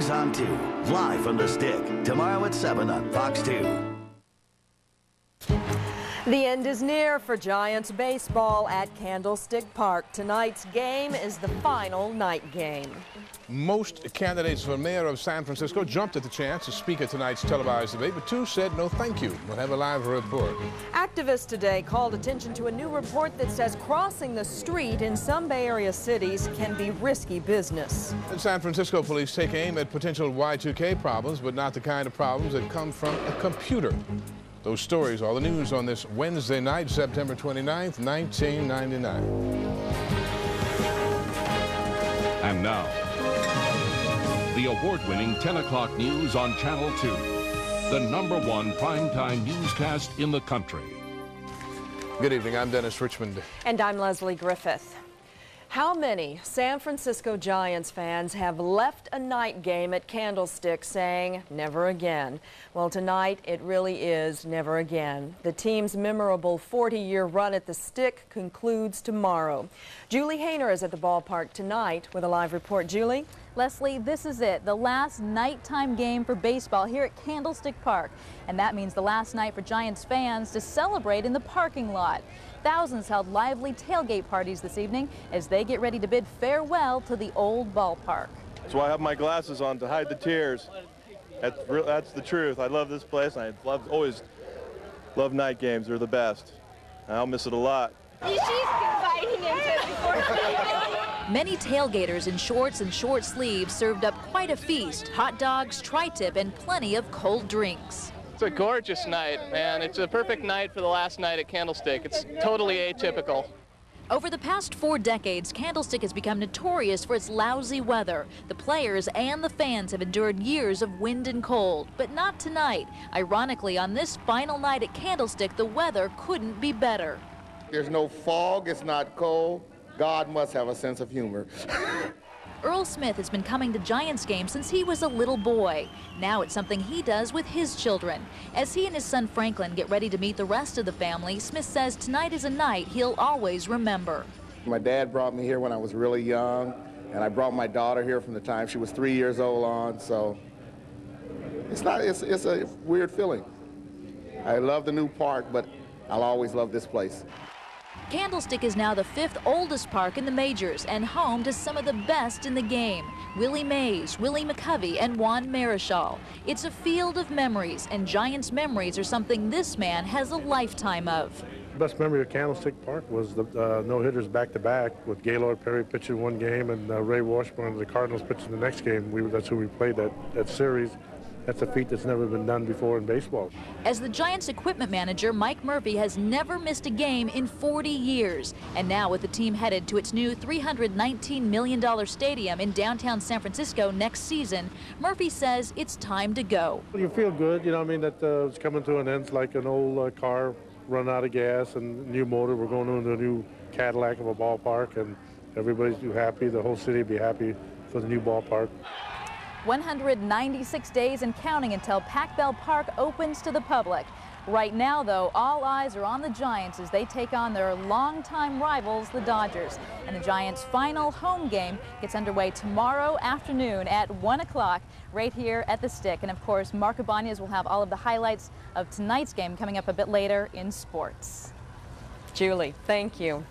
Mornings on 2, live from the Stick, tomorrow at 7 on Fox 2. The end is near for Giants baseball at Candlestick Park. Tonight's game is the final night game. Most candidates for mayor of San Francisco jumped at the chance to speak at tonight's televised debate, but two said no thank you. We'll have a live report. Activists today called attention to a new report that says crossing the street in some Bay Area cities can be risky business. And San Francisco police take aim at potential Y2K problems, but not the kind of problems that come from a computer. Those stories, all the news on this Wednesday night, September 29th, 1999. And now, the award-winning 10 o'clock news on Channel 2, the #1 primetime newscast in the country. Good evening, I'm Dennis Richmond. And I'm Leslie Griffith. How many San Francisco Giants fans have left a night game at Candlestick saying, never again? Well, tonight it really is never again. The team's memorable 40-year run at the Stick concludes tomorrow. Julie Hayner is at the ballpark tonight with a live report. Julie? Leslie, this is it, the last nighttime game for baseball here at Candlestick Park. And that means the last night for Giants fans to celebrate in the parking lot. Thousands held lively tailgate parties this evening as they get ready to bid farewell to the old ballpark. That's why I have my glasses on, to hide the tears. That's the truth. I love this place, and I always love night games. They're the best. I'll miss it a lot. She's inviting him to before. Many tailgaters in shorts and short sleeves served up quite a feast. Hot dogs, tri-tip, and plenty of cold drinks. It's a gorgeous night, man. It's a perfect night for the last night at Candlestick. It's totally atypical. Over the past 4 decades, Candlestick has become notorious for its lousy weather. The players and the fans have endured years of wind and cold, but not tonight. Ironically, on this final night at Candlestick, the weather couldn't be better. There's no fog, it's not cold. God must have a sense of humor. Earl Smith has been coming to Giants games since he was a little boy. Now it's something he does with his children. As he and his son Franklin get ready to meet the rest of the family, Smith says tonight is a night he'll always remember. My dad brought me here when I was really young, and I brought my daughter here from the time she was 3 years old on, so it's a weird feeling. I love the new park, but I'll always love this place. Candlestick is now the 5th oldest park in the majors and home to some of the best in the game. Willie Mays, Willie McCovey, and Juan Marichal. It's a field of memories, and Giants memories are something this man has a lifetime of. The best memory of Candlestick Park was the no-hitters back-to-back with Gaylord Perry pitching one game and Ray Washburn of the Cardinals pitching the next game. That's who we played that series. That's a feat that's never been done before in baseball. As the Giants equipment manager, Mike Murphy has never missed a game in 40 years. And now with the team headed to its new $319 million stadium in downtown San Francisco next season, Murphy says it's time to go. You feel good, you know, I mean, that it's coming to an end. It's like an old car run out of gas and new motor. We're going into a new Cadillac of a ballpark, and everybody's happy. The whole city will be happy for the new ballpark. 196 days and counting until Pac Bell Park opens to the public. Right now, though, all eyes are on the Giants as they take on their longtime rivals, the Dodgers. And the Giants' final home game gets underway tomorrow afternoon at 1 o'clock right here at the Stick. And, of course, Mark Ibanez will have all of the highlights of tonight's game coming up a bit later in sports. Julie, thank you.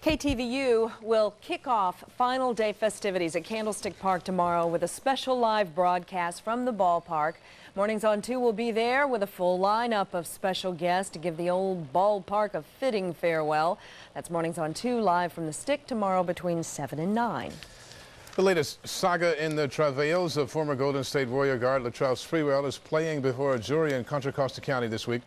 KTVU will kick off final day festivities at Candlestick Park tomorrow with a special live broadcast from the ballpark. Mornings on 2 will be there with a full lineup of special guests to give the old ballpark a fitting farewell. That's Mornings on 2 live from the Stick tomorrow between 7 and 9. The latest saga in the travails of former Golden State Warrior guard Latrell Sprewell is playing before a jury in Contra Costa County this week.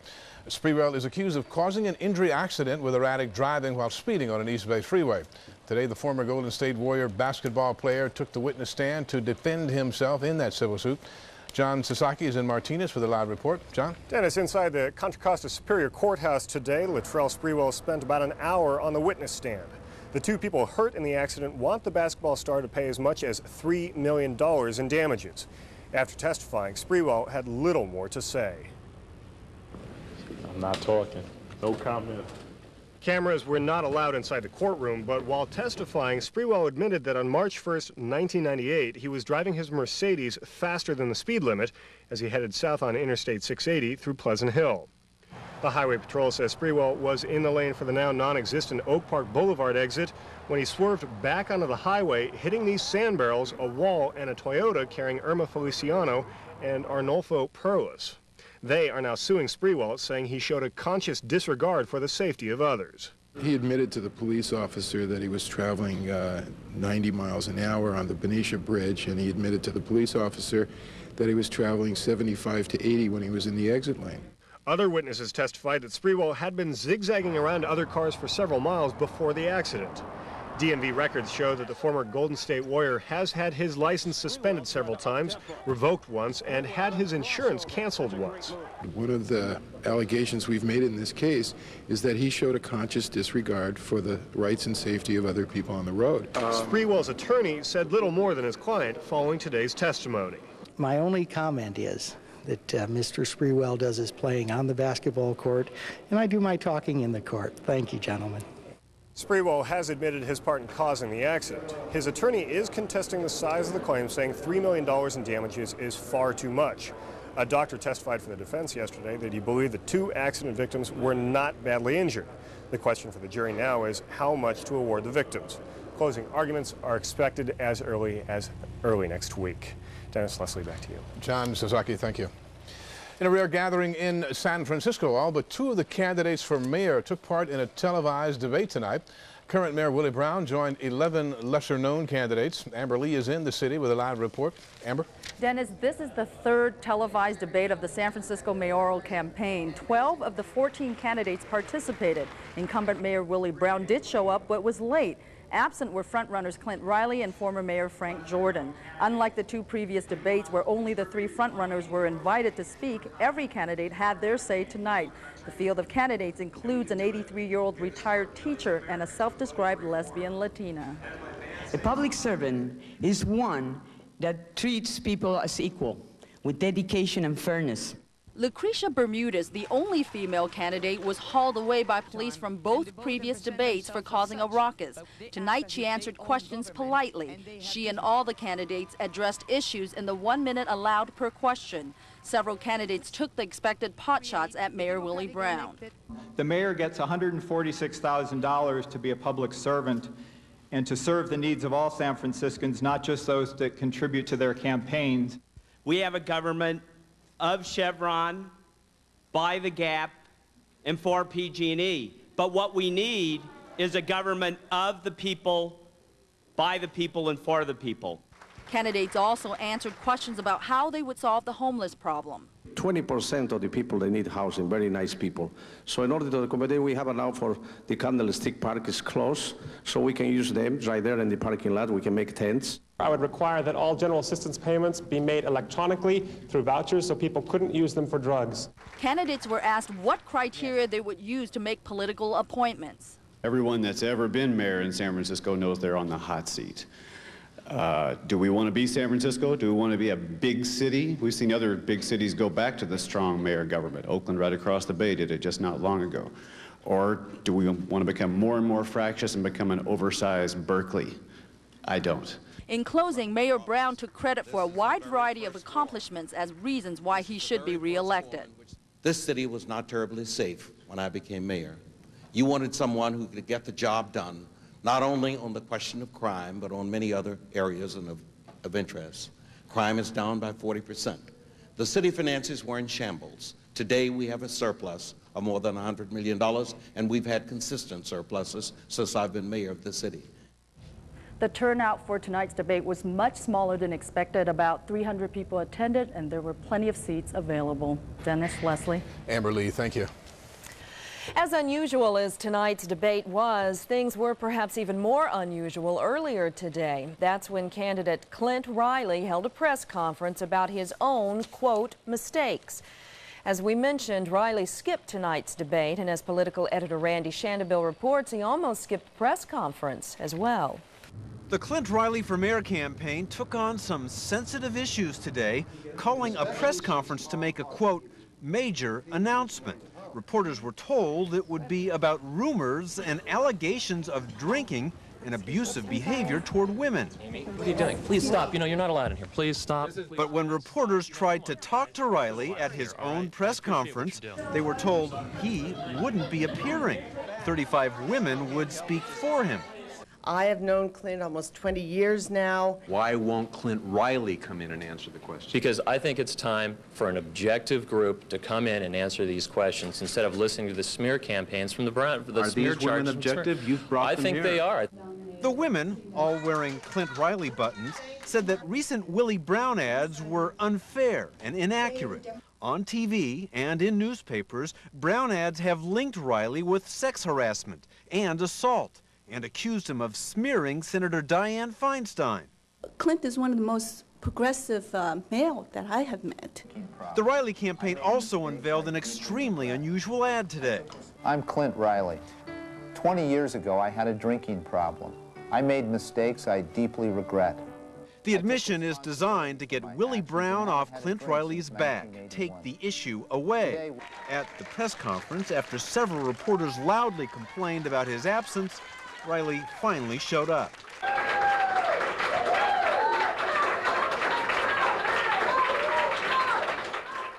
Sprewell is accused of causing an injury accident with erratic driving while speeding on an East Bay freeway. Today, the former Golden State Warrior basketball player took the witness stand to defend himself in that civil suit. John Sasaki is in Martinez for the live report. John? Dennis, inside the Contra Costa Superior Courthouse today, Latrell Sprewell spent about an hour on the witness stand. The two people hurt in the accident want the basketball star to pay as much as $3 million in damages. After testifying, Sprewell had little more to say. I'm not talking. No comment. Cameras were not allowed inside the courtroom, but while testifying, Sprewell admitted that on March 1st, 1998, he was driving his Mercedes faster than the speed limit as he headed south on Interstate 680 through Pleasant Hill. The Highway Patrol says Sprewell was in the lane for the now non-existent Oak Park Boulevard exit when he swerved back onto the highway, hitting these sand barrels, a wall, and a Toyota carrying Irma Feliciano and Arnolfo Perlas. They are now suing Sprewell, saying he showed a conscious disregard for the safety of others. He admitted to the police officer that he was traveling 90 miles an hour on the Benicia Bridge, and he admitted to the police officer that he was traveling 75 to 80 when he was in the exit lane. Other witnesses testified that Sprewell had been zigzagging around other cars for several miles before the accident. DMV records show that the former Golden State Warrior has had his license suspended several times, revoked once, and had his insurance canceled once. One of the allegations we've made in this case is that he showed a conscious disregard for the rights and safety of other people on the road. Sprewell's attorney said little more than his client following today's testimony. My only comment is that Mr. Sprewell does his playing on the basketball court, and I do my talking in the court. Thank you, gentlemen. Sprewell has admitted his part in causing the accident. His attorney is contesting the size of the claim, saying $3 million in damages is far too much. A doctor testified for the defense yesterday that he believed the two accident victims were not badly injured. The question for the jury now is how much to award the victims. Closing arguments are expected as early next week. Dennis, Leslie, back to you. John Sasaki, thank you. In a rare gathering in San Francisco, all but two of the candidates for mayor took part in a televised debate tonight. Current Mayor Willie Brown joined 11 lesser-known candidates. Amber Lee is in the city with a live report. Amber? Dennis, this is the third televised debate of the San Francisco mayoral campaign. 12 of the 14 candidates participated. Incumbent Mayor Willie Brown did show up, but was late. Absent were frontrunners Clint Riley and former Mayor Frank Jordan. Unlike the two previous debates where only the three frontrunners were invited to speak, every candidate had their say tonight. The field of candidates includes an 83-year-old retired teacher and a self-described lesbian Latina. A public servant is one that treats people as equal, with dedication and fairness. Lucretia Bermudez, the only female candidate, was hauled away by police from both previous debates for causing a ruckus. Tonight, she answered questions politely. She and all the candidates addressed issues in the 1 minute allowed per question. Several candidates took the expected pot shots at Mayor Willie Brown. The mayor gets $146,000 to be a public servant and to serve the needs of all San Franciscans, not just those that contribute to their campaigns. We have a government of Chevron, by the Gap, and for PG&E. But what we need is a government of the people, by the people, and for the people. Candidates also answered questions about how they would solve the homeless problem. 20% of the people, they need housing, very nice people. So in order to accommodate, we have now for the Candlestick Park is closed, so we can use them right there in the parking lot. We can make tents. I would require that all general assistance payments be made electronically through vouchers so people couldn't use them for drugs. Candidates were asked what criteria they would use to make political appointments. Everyone that's ever been mayor in San Francisco knows they're on the hot seat. Do we want to be San Francisco? Do we want to be a big city? We've seen other big cities go back to the strong mayor government. Oakland right across the bay did it just not long ago. Or do we want to become more and more fractious and become an oversized Berkeley? I don't. In closing, Mayor Brown took credit for a wide variety of accomplishments as reasons why he should be reelected. This city was not terribly safe when I became mayor. You wanted someone who could get the job done, not only on the question of crime, but on many other areas of interest. Crime is down by 40%. The city finances were in shambles. Today we have a surplus of more than $100 million, and we've had consistent surpluses since I've been mayor of the city. The turnout for tonight's debate was much smaller than expected. About 300 people attended, and there were plenty of seats available. Dennis, Leslie. Amber Lee, thank you. As unusual as tonight's debate was, things were perhaps even more unusual earlier today. That's when candidate Clint Riley held a press conference about his own, quote, mistakes. As we mentioned, Riley skipped tonight's debate, and as political editor Randy Shandeville reports, he almost skipped the press conference as well. The Clint Riley for Mayor campaign took on some sensitive issues today, calling a press conference to make a, quote, major announcement. Reporters were told it would be about rumors and allegations of drinking and abusive behavior toward women. Amy, what are you doing? Please stop. You know, you're not allowed in here. Please stop. But when reporters tried to talk to Riley at his own press conference, they were told he wouldn't be appearing. 35 women would speak for him. I have known Clint almost 20 years now. Why won't Clint Riley come in and answer the question? Because I think it's time for an objective group to come in and answer these questions instead of listening to the smear campaigns from the smear these women objective? You've brought them I think here. they are. The women, all wearing Clint Riley buttons, said that recent Willie Brown ads were unfair and inaccurate. On TV and in newspapers, Brown ads have linked Riley with sex harassment and assault, and accused him of smearing Senator Dianne Feinstein. Clint is one of the most progressive male that I have met. The Riley campaign also unveiled an extremely unusual ad today. I'm Clint Riley. 20 years ago, I had a drinking problem. I made mistakes I deeply regret. The admission is designed to get Willie Brown off Clint Riley's back, take the issue away. At the press conference, after several reporters loudly complained about his absence, Riley finally showed up.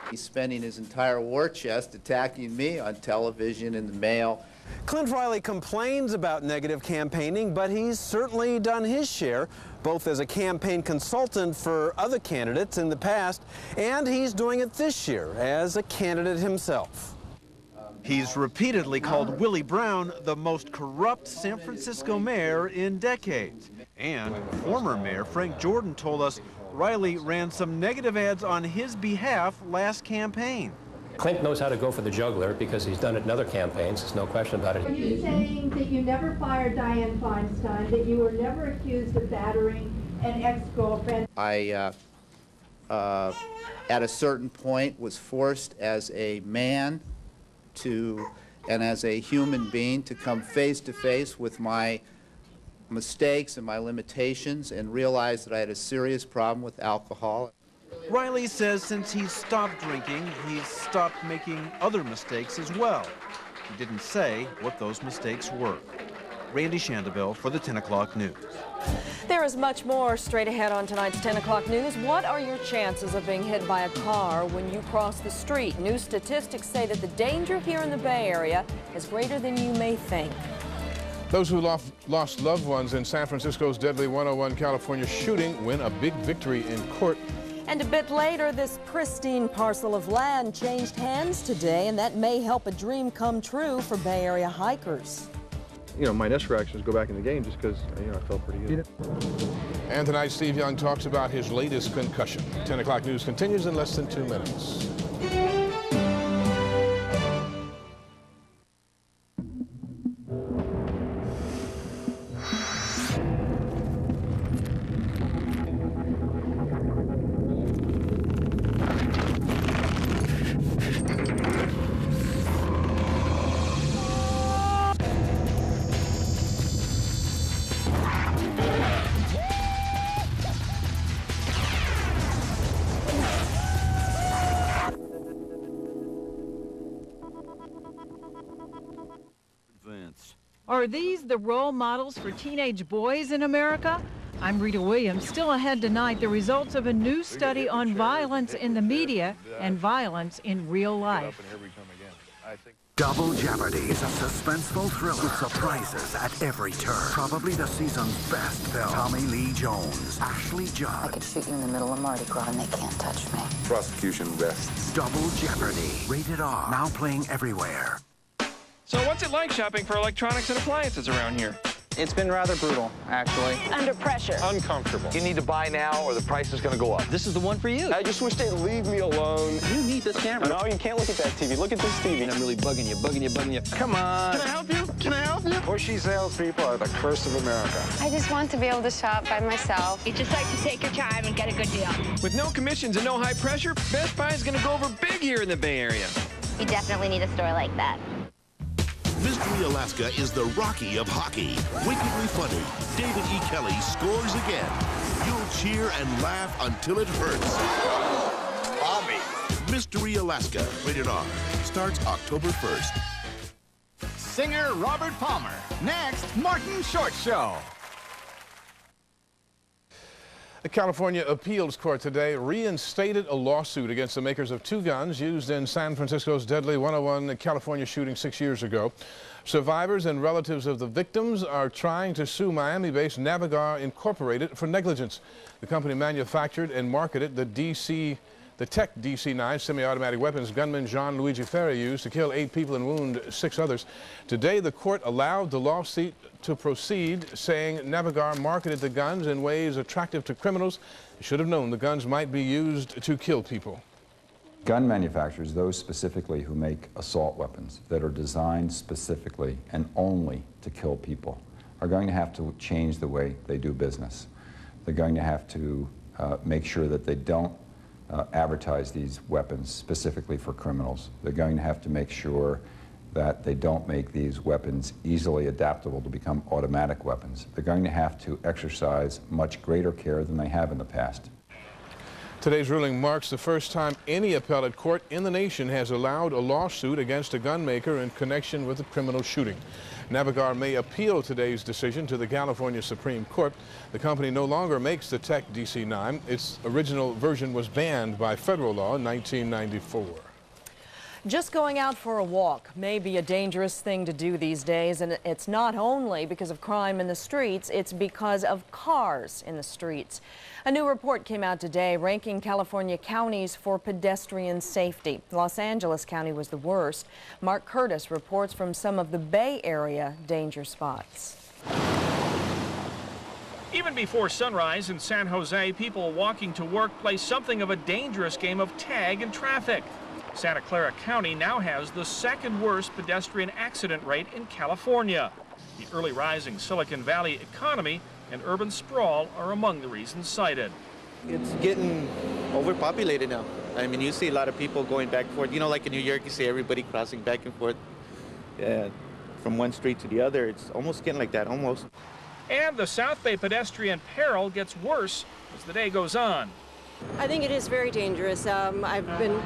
He's spending his entire war chest attacking me on television, in the mail. Clint Riley complains about negative campaigning, but he's certainly done his share, both as a campaign consultant for other candidates in the past, and he's doing it this year as a candidate himself. He's repeatedly called Willie Brown the most corrupt San Francisco mayor in decades. And former mayor Frank Jordan told us Riley ran some negative ads on his behalf last campaign. Clint knows how to go for the jugular because he's done it in other campaigns. There's no question about it. Are you saying that you never fired Dianne Feinstein, that you were never accused of battering an ex-girlfriend? I, at a certain point, was forced as a man and as a human being to come face to face with my mistakes and my limitations and realize that I had a serious problem with alcohol. Riley says since he's stopped drinking, he's stopped making other mistakes as well. He didn't say what those mistakes were. Randy Shandeville for the 10 o'clock news. There is much more straight ahead on tonight's 10 o'clock news. What are your chances of being hit by a car when you cross the street? New statistics say that the danger here in the Bay Area is greater than you may think. Those who lost loved ones in San Francisco's deadly 101 California shooting win a big victory in court. And a bit later, this pristine parcel of land changed hands today, and that may help a dream come true for Bay Area hikers. You know, my initial reaction was go back in the game just because, you know, I felt pretty good. And tonight, Steve Young talks about his latest concussion. 10 o'clock news continues in less than 2 minutes. Are these the role models for teenage boys in America? I'm Rita Williams. Still ahead tonight, the results of a new study on violence in the media and violence in real life. Double Jeopardy is a suspenseful thriller with surprises at every turn. Probably the season's best film. Tommy Lee Jones, Ashley Judd. I could shoot you in the middle of Mardi Gras and they can't touch me. Prosecution rests. Double Jeopardy. Rated R. Now playing everywhere. So what's it like shopping for electronics and appliances around here? It's been rather brutal, actually. Under pressure. Uncomfortable. You need to buy now or the price is going to go up. This is the one for you. I just wish they'd leave me alone. You need this camera. No, you can't look at that TV. Look at this TV. I'm really bugging you. Come on. Can I help you? Can I help you? Pushy salespeople are the curse of America. I just want to be able to shop by myself. You just like to take your time and get a good deal. With no commissions and no high pressure, Best Buy is going to go over big here in the Bay Area. We definitely need a store like that. Mystery Alaska is the Rocky of hockey. Wickedly funny, David E. Kelly scores again. You'll cheer and laugh until it hurts. Bobby. Mystery Alaska, rated R, starts October 1st. Singer Robert Palmer. Next, Martin Short Show. The California Appeals Court today reinstated a lawsuit against the makers of two guns used in San Francisco's deadly 101 California shooting 6 years ago. Survivors and relatives of the victims are trying to sue Miami-based Navigar Incorporated for negligence. The company manufactured and marketed the Tech DC-9 semi-automatic weapons gunman John Luigi Ferri used to kill 8 people and wound 6 others. Today, the court allowed the lawsuit to proceed, saying Navigar marketed the guns in ways attractive to criminals. They should have known the guns might be used to kill people. Gun manufacturers, those specifically who make assault weapons that are designed specifically and only to kill people, are going to have to change the way they do business. They're going to have to make sure that they don't advertise these weapons specifically for criminals. They're going to have to make sure that they don't make these weapons easily adaptable to become automatic weapons. They're going to have to exercise much greater care than they have in the past. Today's ruling marks the first time any appellate court in the nation has allowed a lawsuit against a gun maker in connection with a criminal shooting. Navigar may appeal today's decision to the California Supreme Court. The company no longer makes the Tech DC-9. Its original version was banned by federal law in 1994. Just going out for a walk may be a dangerous thing to do these days, and it's not only because of crime in the streets, it's because of cars in the streets. A new report came out today ranking California counties for pedestrian safety. Los Angeles County was the worst. Mark Curtis reports from some of the Bay Area danger spots. Even before sunrise in San Jose, people walking to work play something of a dangerous game of tag in traffic. Santa Clara County now has the second worst pedestrian accident rate in California. The early rising Silicon Valley economy and urban sprawl are among the reasons cited. It's getting overpopulated now. I mean, you see a lot of people going back and forth. You know, like in New York, you see everybody crossing back and forth from one street to the other. It's almost getting like that, almost. And the South Bay pedestrian peril gets worse as the day goes on. I think it is very dangerous. I've been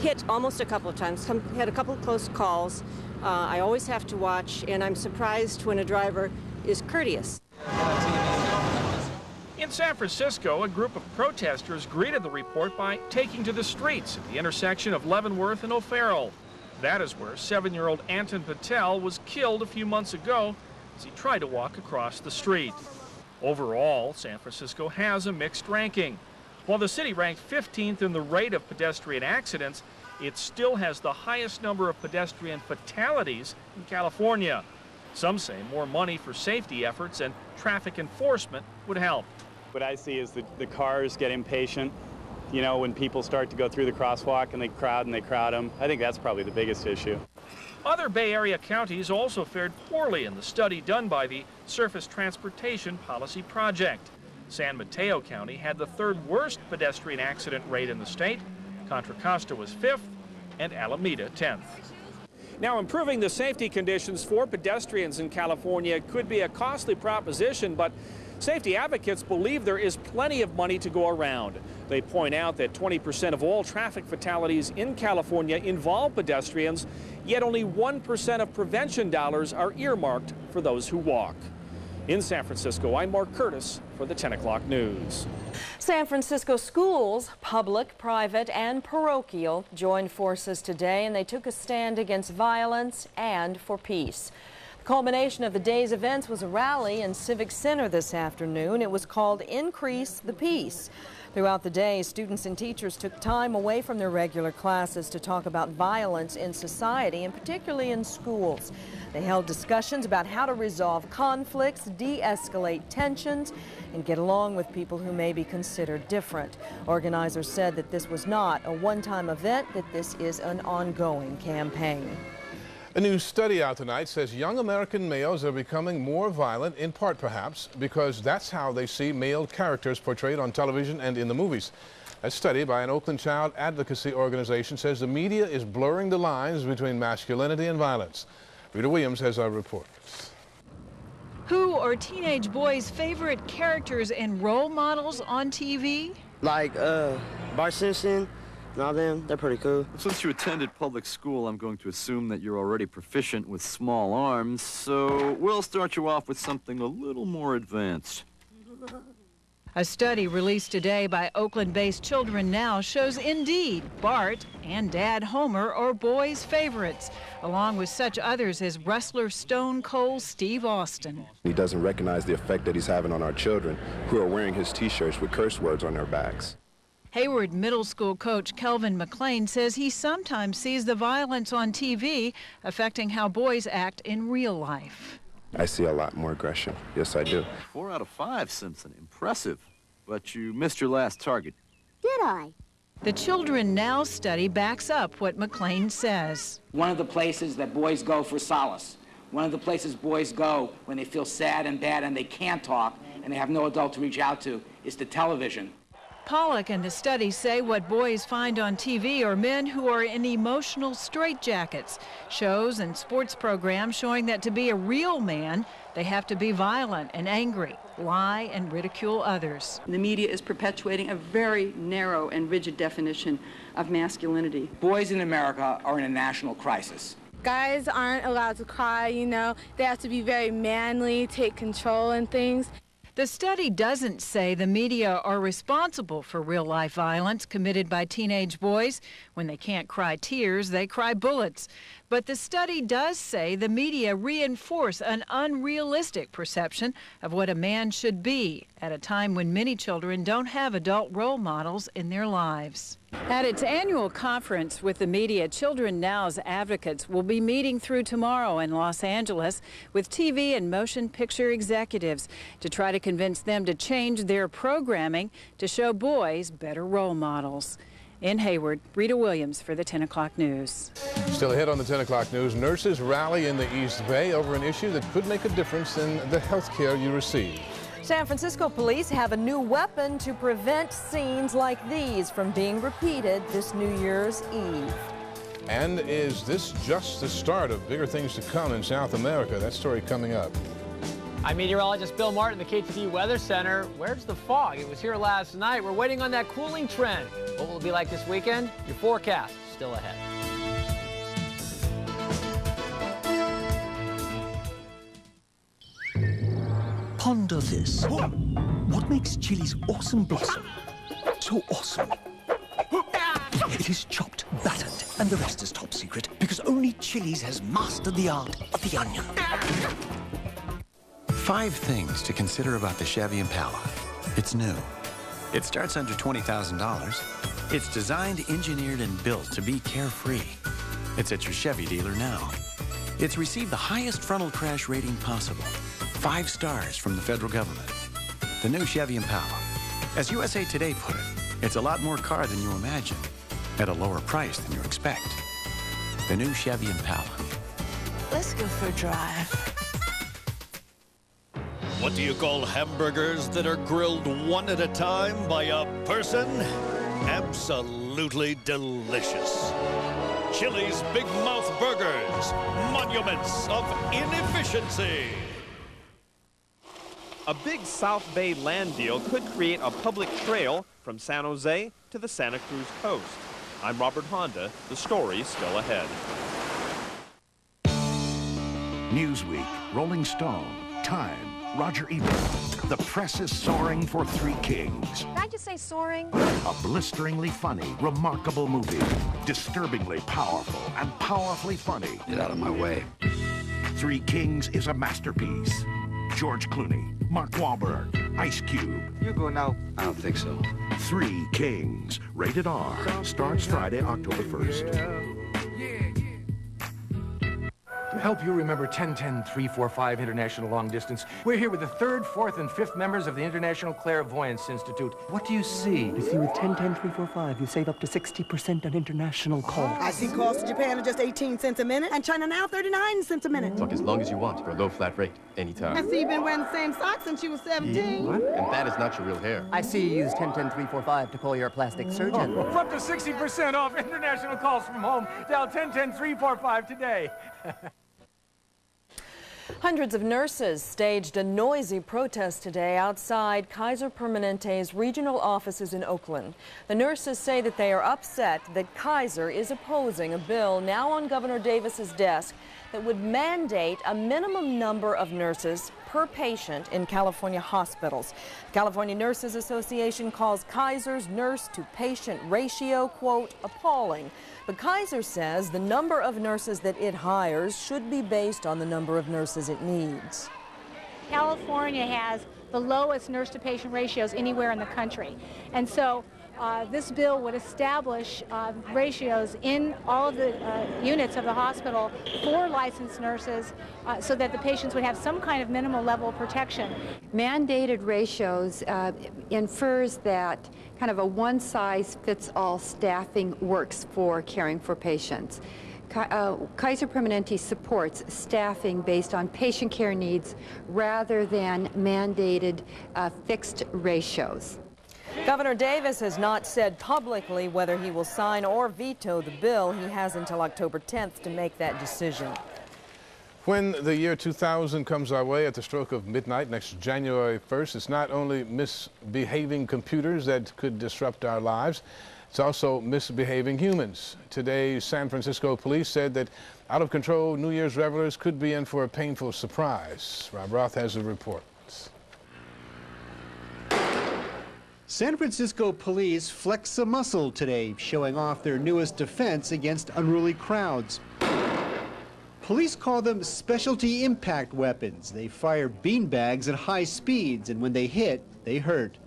hit almost a couple of times, had a couple of close calls. I always have to watch, and I'm surprised when a driver is courteous. In San Francisco, a group of protesters greeted the report by taking to the streets at the intersection of Leavenworth and O'Farrell. That is where 7-year-old Anton Patel was killed a few months ago as he tried to walk across the street. Overall, San Francisco has a mixed ranking. While the city ranked 15th in the rate of pedestrian accidents, it still has the highest number of pedestrian fatalities in California. Some say more money for safety efforts and traffic enforcement would help. What I see is the cars get impatient. You know, when people start to go through the crosswalk and they crowd them. I think that's probably the biggest issue. Other Bay Area counties also fared poorly in the study done by the Surface Transportation Policy Project. San Mateo County had the third worst pedestrian accident rate in the state. Contra Costa was 5th and Alameda 10th. Now, improving the safety conditions for pedestrians in California could be a costly proposition, but safety advocates believe there is plenty of money to go around. They point out that 20% of all traffic fatalities in California involve pedestrians, yet only 1% of prevention dollars are earmarked for those who walk. In San Francisco, I'm Mark Curtis for the 10 o'clock news. San Francisco schools, public, private, and parochial, joined forces today, and they took a stand against violence and for peace. The culmination of the day's events was a rally in Civic Center this afternoon. It was called Increase the Peace. Throughout the day, students and teachers took time away from their regular classes to talk about violence in society, and particularly in schools. They held discussions about how to resolve conflicts, de-escalate tensions, and get along with people who may be considered different. Organizers said that this was not a one-time event, that this is an ongoing campaign. A new study out tonight says young American males are becoming more violent, in part perhaps because that's how they see male characters portrayed on television and in the movies. A study by an Oakland child advocacy organization says the media is blurring the lines between masculinity and violence. Rita Williams has our report. Who are teenage boys' favorite characters and role models on TV? Like Bart Simpson, Now then, they're pretty cool. Since you attended public school, I'm going to assume that you're already proficient with small arms, so we'll start you off with something a little more advanced. A study released today by Oakland-based Children Now shows indeed Bart and Dad Homer are boys' favorites, along with such others as wrestler Stone Cold Steve Austin. He doesn't recognize the effect that he's having on our children who are wearing his T-shirts with curse words on their backs. Hayward Middle School coach Kelvin McLean says he sometimes sees the violence on TV affecting how boys act in real life. I see a lot more aggression. Yes, I do. 4 out of 5, Simpson. Impressive. But you missed your last target. Did I? The Children Now study backs up what McLean says. One of the places that boys go for solace, one of the places boys go when they feel sad and bad and they can't talk and they have no adult to reach out to, is to television. Pollock and the study say what boys find on TV are men who are in emotional straitjackets. Shows and sports programs showing that to be a real man, they have to be violent and angry, lie and ridicule others. The media is perpetuating a very narrow and rigid definition of masculinity. Boys in America are in a national crisis. Guys aren't allowed to cry, you know. They have to be very manly, take control and things. The study doesn't say the media are responsible for real-life violence committed by teenage boys. When they can't cry tears, they cry bullets. But the study does say the media reinforce an unrealistic perception of what a man should be at a time when many children don't have adult role models in their lives. At its annual conference with the media, Children Now's advocates will be meeting through tomorrow in Los Angeles with TV and motion picture executives to try to convince them to change their programming to show boys better role models. In Hayward, Rita Williams for the 10 o'clock news. Still ahead on the 10 o'clock news, nurses rally in the East Bay over an issue that could make a difference in the health care you receive. San Francisco police have a new weapon to prevent scenes like these from being repeated this New Year's Eve. And is this just the start of bigger things to come in South America? That story coming up. I'm meteorologist Bill Martin, the KTVU Weather Center. Where's the fog? It was here last night. We're waiting on that cooling trend. What will it be like this weekend? Your forecast still ahead. Ponder this. What makes Chili's awesome blossom so awesome? It is chopped, battered, and the rest is top secret because only Chili's has mastered the art of the onion. 5 things to consider about the Chevy Impala. It's new. It starts under $20,000. It's designed, engineered, and built to be carefree. It's at your Chevy dealer now. It's received the highest frontal crash rating possible. 5 stars from the federal government. The new Chevy Impala. As USA Today put it, it's a lot more car than you imagine, at a lower price than you expect. The new Chevy Impala. Let's go for a drive. What do you call hamburgers that are grilled one at a time by a person? Absolutely delicious. Chili's Big Mouth Burgers, monuments of inefficiency. A big South Bay land deal could create a public trail from San Jose to the Santa Cruz coast. I'm Robert Honda. The story's still ahead. Newsweek, Rolling Stone, Time, Roger Ebert. The press is soaring for Three Kings. Did I just say soaring? A blisteringly funny, remarkable movie. Disturbingly powerful and powerfully funny. Get out of my way. Three Kings is a masterpiece. George Clooney, Mark Wahlberg, Ice Cube. You go now. I don't think so. Three Kings, rated R, starts Friday, October 1st. To help you remember 10-10-345 International Long Distance, we're here with the 3rd, 4th, and 5th members of the International Clairvoyance Institute. What do you see? You see, with 10-10-345, you save up to 60% on international calls. I see calls to Japan are just 18 cents a minute, and China now 39 cents a minute. Talk as long as you want for a low flat rate, anytime. I see you've been wearing the same socks since you were 17. What? And that is not your real hair. I see you use 10-10-345 to call your plastic surgeon. For up to 60% off international calls from home, dial 10-10-345 today. Hundreds of nurses staged a noisy protest today outside Kaiser Permanente's regional offices in Oakland. The nurses say that they are upset that Kaiser is opposing a bill now on Governor Davis's desk that would mandate a minimum number of nurses per patient in California hospitals. The California Nurses Association calls Kaiser's nurse-to-patient ratio, quote, appalling. But Kaiser says the number of nurses that it hires should be based on the number of nurses it needs. California has the lowest nurse-to-patient ratios anywhere in the country. And so this bill would establish ratios in all of the units of the hospital for licensed nurses so that the patients would have some kind of minimal level of protection. Mandated ratios infers that kind of a one-size-fits-all staffing works for caring for patients. Kaiser Permanente supports staffing based on patient care needs rather than mandated fixed ratios. Governor Davis has not said publicly whether he will sign or veto the bill. He has until October 10th to make that decision. When the year 2000 comes our way at the stroke of midnight next January 1st, it's not only misbehaving computers that could disrupt our lives, it's also misbehaving humans. Today, San Francisco police said that out-of-control New Year's revelers could be in for a painful surprise. Rob Roth has a report. San Francisco police flex a muscle today, showing off their newest defense against unruly crowds. Police call them specialty impact weapons. They fire beanbags at high speeds, and when they hit, they hurt.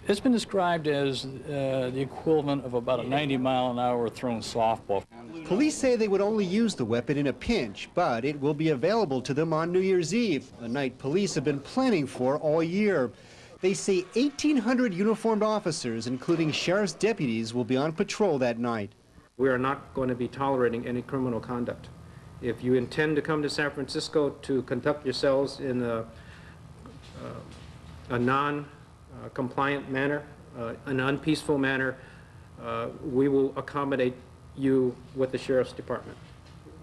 It's been described as the equivalent of about a 90-mile-an-hour thrown softball. Police say they would only use the weapon in a pinch, but it will be available to them on New Year's Eve, a night police have been planning for all year. They say 1,800 uniformed officers, including sheriff's deputies, will be on patrol that night. We are not going to be tolerating any criminal conduct. If you intend to come to San Francisco to conduct yourselves in a non-compliant manner, an unpeaceful manner, we will accommodate you with the Sheriff's Department.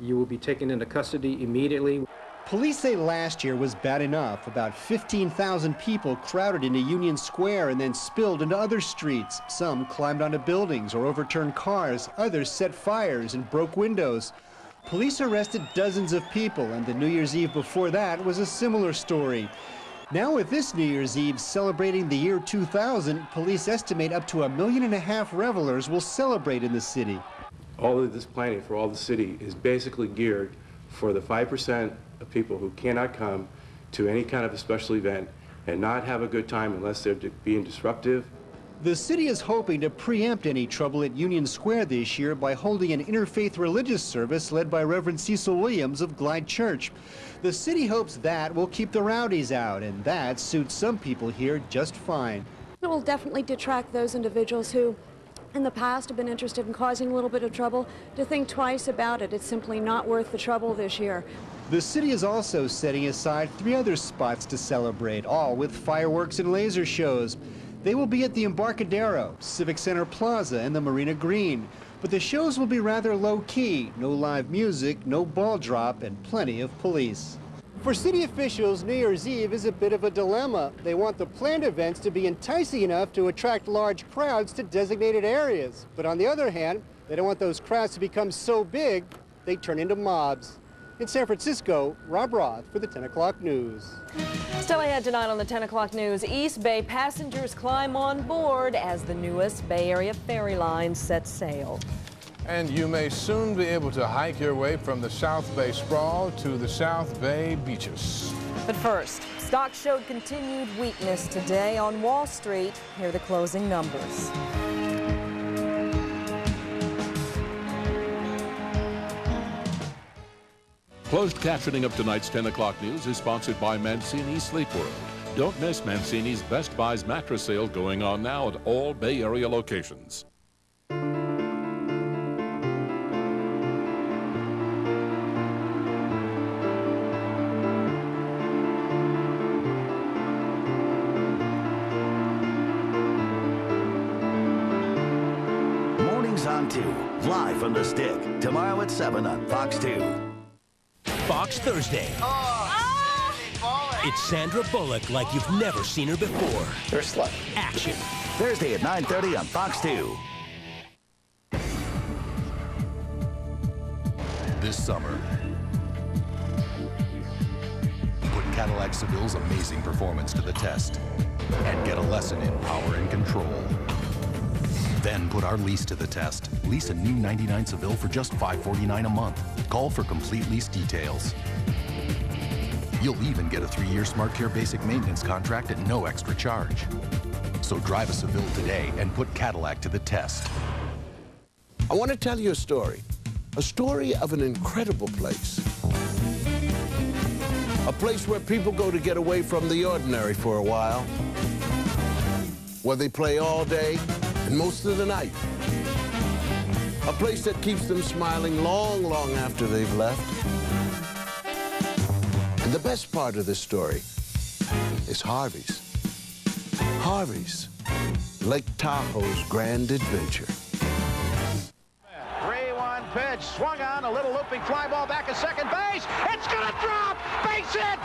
You will be taken into custody immediately. Police say last year was bad enough. About 15,000 people crowded into Union Square and then spilled into other streets. Some climbed onto buildings or overturned cars. Others set fires and broke windows. Police arrested dozens of people, and the New Year's Eve before that was a similar story. Now with this New Year's Eve celebrating the year 2000, police estimate up to 1.5 million revelers will celebrate in the city. All of this planning for all the city is basically geared for the 5% of people who cannot come to any kind of a special event and not have a good time unless they're being disruptive. The city is hoping to preempt any trouble at Union Square this year by holding an interfaith religious service led by Reverend Cecil Williams of Glide Church. The city hopes that will keep the rowdies out, and that suits some people here just fine. It will definitely detract those individuals who in the past have been interested in causing a little bit of trouble to think twice about it. It's simply not worth the trouble this year. The city is also setting aside 3 other spots to celebrate, all with fireworks and laser shows. They will be at the Embarcadero, Civic Center Plaza, and the Marina Green. But the shows will be rather low-key, no live music, no ball drop, and plenty of police. For city officials, New Year's Eve is a bit of a dilemma. They want the planned events to be enticing enough to attract large crowds to designated areas. But on the other hand, they don't want those crowds to become so big they turn into mobs. In San Francisco, Rob Roth for the 10 o'clock news. Still ahead tonight on the 10 o'clock news, East Bay passengers climb on board as the newest Bay Area ferry line sets sail. And you may soon be able to hike your way from the South Bay sprawl to the South Bay beaches. But first, stocks showed continued weakness today on Wall Street. Here are the closing numbers. Closed captioning of tonight's 10 o'clock news is sponsored by Mancini Sleep World. Don't miss Mancini's Best Buys mattress sale going on now at all Bay Area locations. Mornings on 2, live from the Stick. Tomorrow at 7 on Fox 2. Fox Thursday. It's Sandra Bullock like you've never seen her before. You're a slut. Action. Thursday at 9:30 on Fox 2. This summer, put Cadillac Seville's amazing performance to the test and get a lesson in power and control. Then put our lease to the test. Lease a new 99 Seville for just $549 a month. Call for complete lease details. You'll even get a 3-year SmartCare basic maintenance contract at no extra charge. So drive a Seville today and put Cadillac to the test. I want to tell you a story of an incredible place. A place where people go to get away from the ordinary for a while, where they play all day and most of the night. A place that keeps them smiling long, long after they've left. And the best part of this story is Harvey's. Harvey's, Lake Tahoe's grand adventure. 3-1 pitch, swung on, a little looping fly ball back at second base. It's gonna drop, base hit.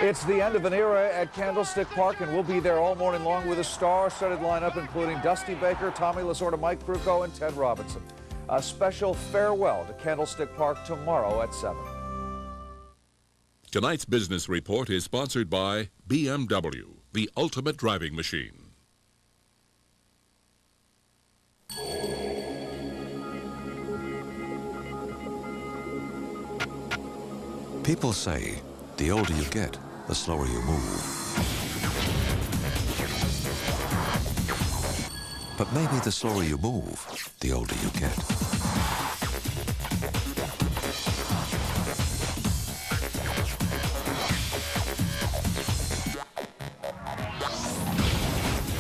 It's the end of an era at Candlestick Park, and we'll be there all morning long with a star-studded lineup including Dusty Baker, Tommy Lasorda, Mike Fruco, and Ted Robinson. A special farewell to Candlestick Park tomorrow at 7. Tonight's business report is sponsored by BMW, the ultimate driving machine. People say the older you get, the slower you move. But maybe the slower you move, the older you get.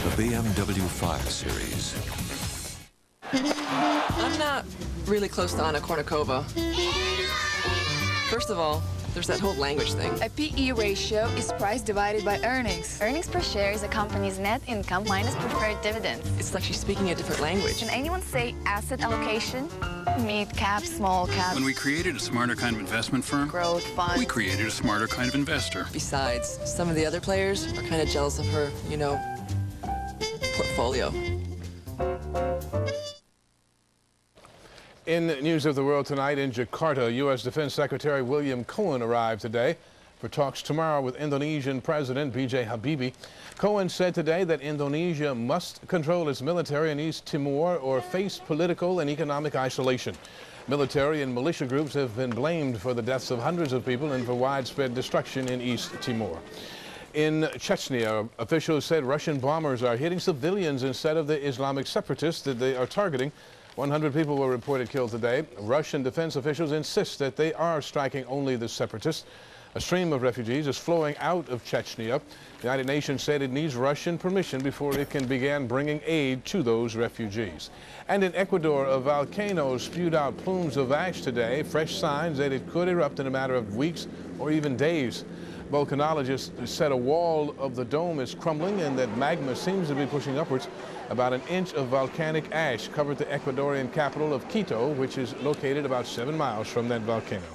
The BMW 5 Series. I'm not really close to Anna Kournikova. First of all, there's that whole language thing. A PE ratio is price divided by earnings. Earnings per share is a company's net income minus preferred dividends. It's like she's speaking a different language. Can anyone say asset allocation? Mid cap, small cap. When we created a smarter kind of investment firm, growth fund, we created a smarter kind of investor. Besides, some of the other players are kind of jealous of her, you know, portfolio. In news of the world tonight, in Jakarta, U.S. Defense Secretary William Cohen arrived today for talks tomorrow with Indonesian President B.J. Habibie. Cohen said today that Indonesia must control its military in East Timor or face political and economic isolation. Military and militia groups have been blamed for the deaths of hundreds of people and for widespread destruction in East Timor. In Chechnya, officials said Russian bombers are hitting civilians instead of the Islamic separatists that they are targeting. 100 people were reported killed today. Russian defense officials insist that they are striking only the separatists. A stream of refugees is flowing out of Chechnya. The United Nations said it needs Russian permission before it can begin bringing aid to those refugees. And in Ecuador, a volcano spewed out plumes of ash today, fresh signs that it could erupt in a matter of weeks or even days. Volcanologists said a wall of the dome is crumbling and that magma seems to be pushing upwards. About an inch of volcanic ash covered the Ecuadorian capital of Quito, which is located about 7 miles from that volcano.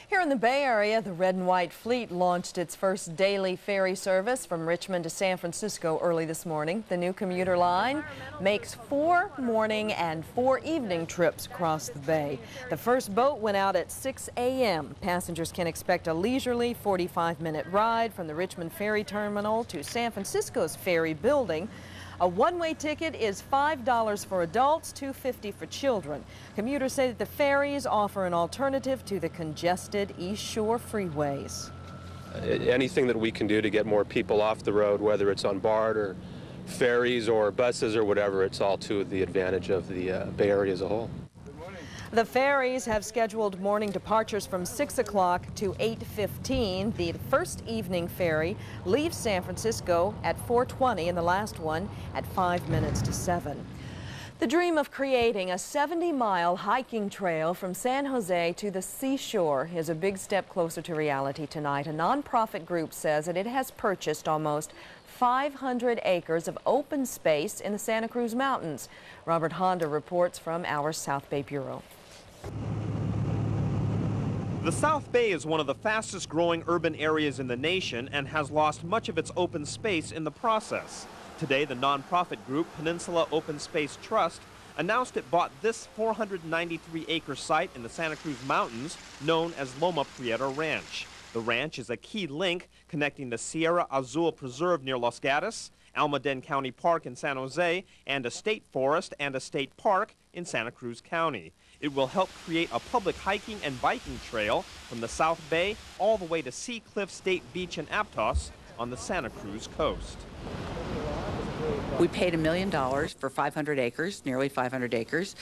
Here in the Bay Area, the Red and White Fleet launched its first daily ferry service from Richmond to San Francisco early this morning. The new commuter line makes 4 morning and 4 evening trips across the bay. The first boat went out at 6 a.m. Passengers can expect a leisurely 45-minute ride from the Richmond Ferry Terminal to San Francisco's ferry building. A one-way ticket is $5 for adults, $2.50 for children. Commuters say that the ferries offer an alternative to the congested East Shore freeways. Anything that we can do to get more people off the road, whether it's on BART or ferries or buses or whatever, it's all to the advantage of the Bay Area as a whole. The ferries have scheduled morning departures from 6 o'clock to 8:15. The first evening ferry leaves San Francisco at 4:20 and the last one at 5 minutes to 7. The dream of creating a 70-mile hiking trail from San Jose to the seashore is a big step closer to reality tonight. A nonprofit group says that it has purchased almost 500 acres of open space in the Santa Cruz Mountains. Robert Honda reports from our South Bay Bureau. The South Bay is one of the fastest growing urban areas in the nation and has lost much of its open space in the process. Today, the nonprofit group Peninsula Open Space Trust announced it bought this 493-acre site in the Santa Cruz Mountains known as Loma Prieta Ranch. The ranch is a key link connecting the Sierra Azul Preserve near Los Gatos, Almaden County Park in San Jose, and a state forest and a state park in Santa Cruz County. It will help create a public hiking and biking trail from the South Bay all the way to Sea Cliff State Beach in Aptos on the Santa Cruz coast. We paid $1 million for 500 acres, nearly 500 acres,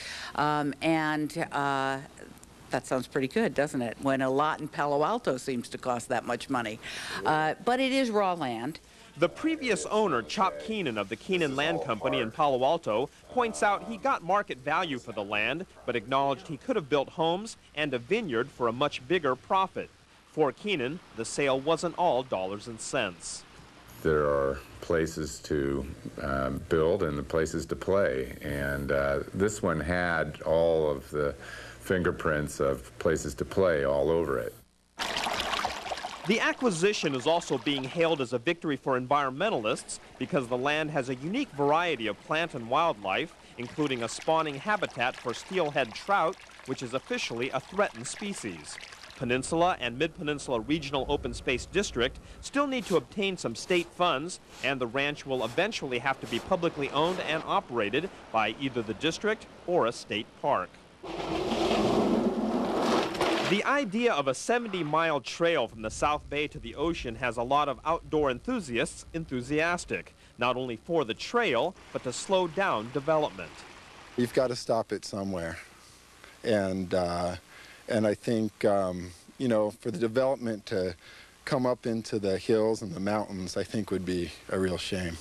that sounds pretty good, doesn't it? When a lot in Palo Alto seems to cost that much money. But it is raw land. The previous owner, Chop Keenan of the Keenan Land Company in Palo Alto, points out he got market value for the land, but acknowledged he could have built homes and a vineyard for a much bigger profit. For Keenan, the sale wasn't all dollars and cents. There are places to build and places to play, and this one had all of the fingerprints of places to play all over it. The acquisition is also being hailed as a victory for environmentalists because the land has a unique variety of plant and wildlife, including a spawning habitat for steelhead trout, which is officially a threatened species. Peninsula and Mid-Peninsula Regional Open Space District still need to obtain some state funds, and the ranch will eventually have to be publicly owned and operated by either the district or a state park. The idea of a 70-mile trail from the South Bay to the ocean has a lot of outdoor enthusiasts enthusiastic, not only for the trail, but to slow down development. You've got to stop it somewhere. And I think, you know, for the development to come up into the hills and the mountains, I think would be a real shame.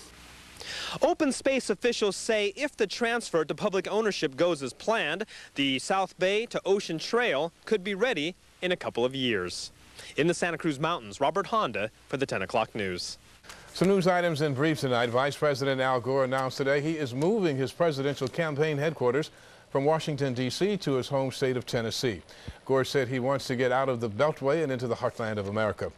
Open space officials say if the transfer to public ownership goes as planned, the South Bay to Ocean Trail could be ready in a couple of years. In the Santa Cruz Mountains, Robert Honda for the 10 o'clock news. Some news items in brief tonight. Vice President Al Gore announced today he is moving his presidential campaign headquarters from Washington, D.C. to his home state of Tennessee. Gore said he wants to get out of the Beltway and into the heartland of America.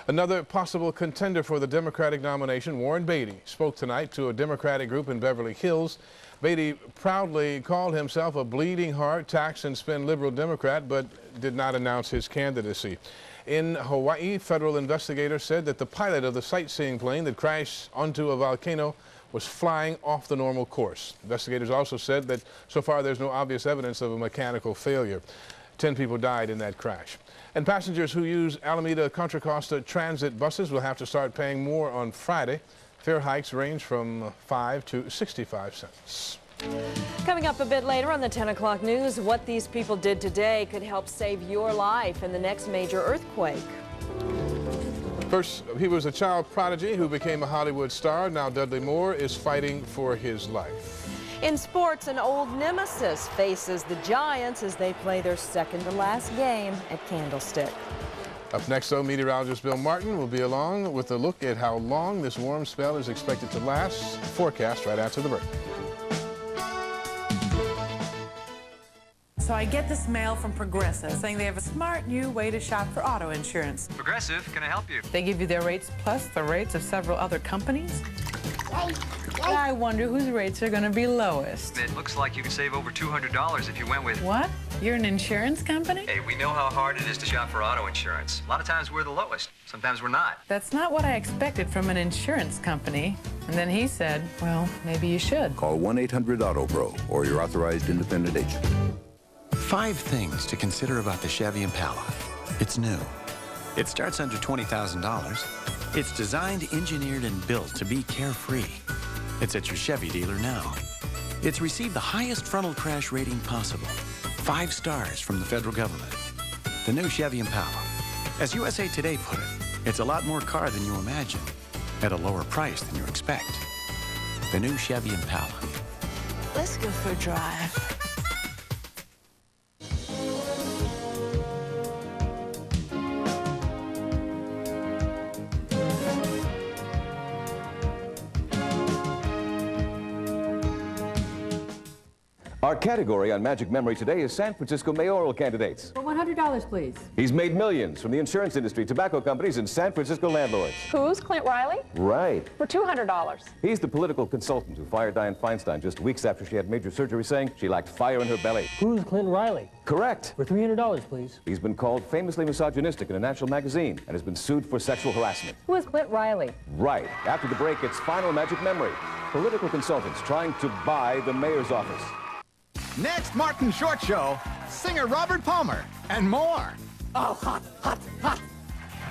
Another possible contender for the Democratic nomination, Warren Beatty, spoke tonight to a Democratic group in Beverly Hills. Beatty proudly called himself a bleeding heart, tax and spend liberal Democrat, but did not announce his candidacy. In Hawaii, federal investigators said that the pilot of the sightseeing plane that crashed onto a volcano was flying off the normal course. Investigators also said that so far there's no obvious evidence of a mechanical failure. 10 people died in that crash. And passengers who use Alameda Contra Costa transit buses will have to start paying more on Friday. Fare hikes range from 5 to 65 cents. Coming up a bit later on the 10 o'clock news, what these people did today could help save your life in the next major earthquake. First, he was a child prodigy who became a Hollywood star. Now Dudley Moore is fighting for his life. In sports, an old nemesis faces the Giants as they play their second-to-last game at Candlestick. Up next, though, meteorologist Bill Martin will be along with a look at how long this warm spell is expected to last. Forecast right after the break. So I get this mail from Progressive saying they have a smart new way to shop for auto insurance. Progressive, can I help you? They give you their rates plus the rates of several other companies. I wonder whose rates are going to be lowest. It looks like you could save over $200 if you went with... What? You're an insurance company? Hey, we know how hard it is to shop for auto insurance. A lot of times we're the lowest. Sometimes we're not. That's not what I expected from an insurance company. And then he said, well, maybe you should. Call 1-800-AUTO-PRO or your authorized independent agent. 5 things to consider about the Chevy Impala. It's new. It starts under $20,000. It's designed, engineered, and built to be carefree. It's at your Chevy dealer now. It's received the highest frontal crash rating possible. 5 stars from the federal government. The new Chevy Impala. As USA Today put it, it's a lot more car than you imagine, at a lower price than you expect. The new Chevy Impala. Let's go for a drive. Our category on Magic Memory today is San Francisco mayoral candidates. For $100, please. He's made millions from the insurance industry, tobacco companies, and San Francisco landlords. Who's Clint Riley? Right. For $200. He's the political consultant who fired Dianne Feinstein just weeks after she had major surgery, saying she lacked fire in her belly. Who's Clint Riley? Correct. For $300, please. He's been called famously misogynistic in a national magazine and has been sued for sexual harassment. Who is Clint Riley? Right. After the break, it's Final Magic Memory. Political consultants trying to buy the mayor's office. Next Martin Short Show, singer Robert Palmer, and more. Oh, hot, hot, hot.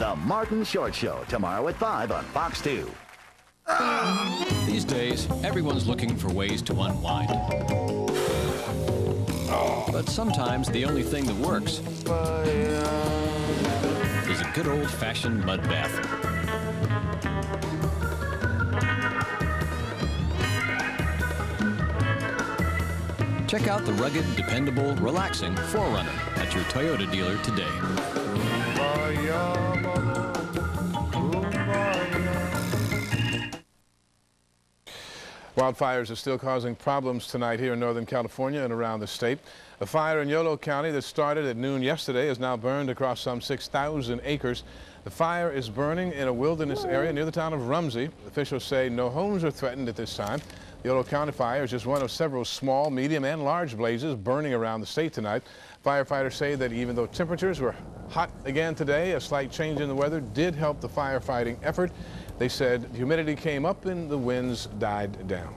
The Martin Short Show, tomorrow at 5 on Fox 2. These days, everyone's looking for ways to unwind. But sometimes the only thing that works is a good old-fashioned mud bath. Check out the rugged, dependable, relaxing 4Runner at your Toyota dealer today. Wildfires are still causing problems tonight here in Northern California and around the state. A fire in Yolo County that started at noon yesterday has now burned across some 6,000 acres. The fire is burning in a wilderness area near the town of Rumsey. Officials say no homes are threatened at this time. The Yolo County fire is just one of several small, medium, and large blazes burning around the state tonight. Firefighters say that even though temperatures were hot again today, a slight change in the weather did help the firefighting effort. They said humidity came up and the winds died down.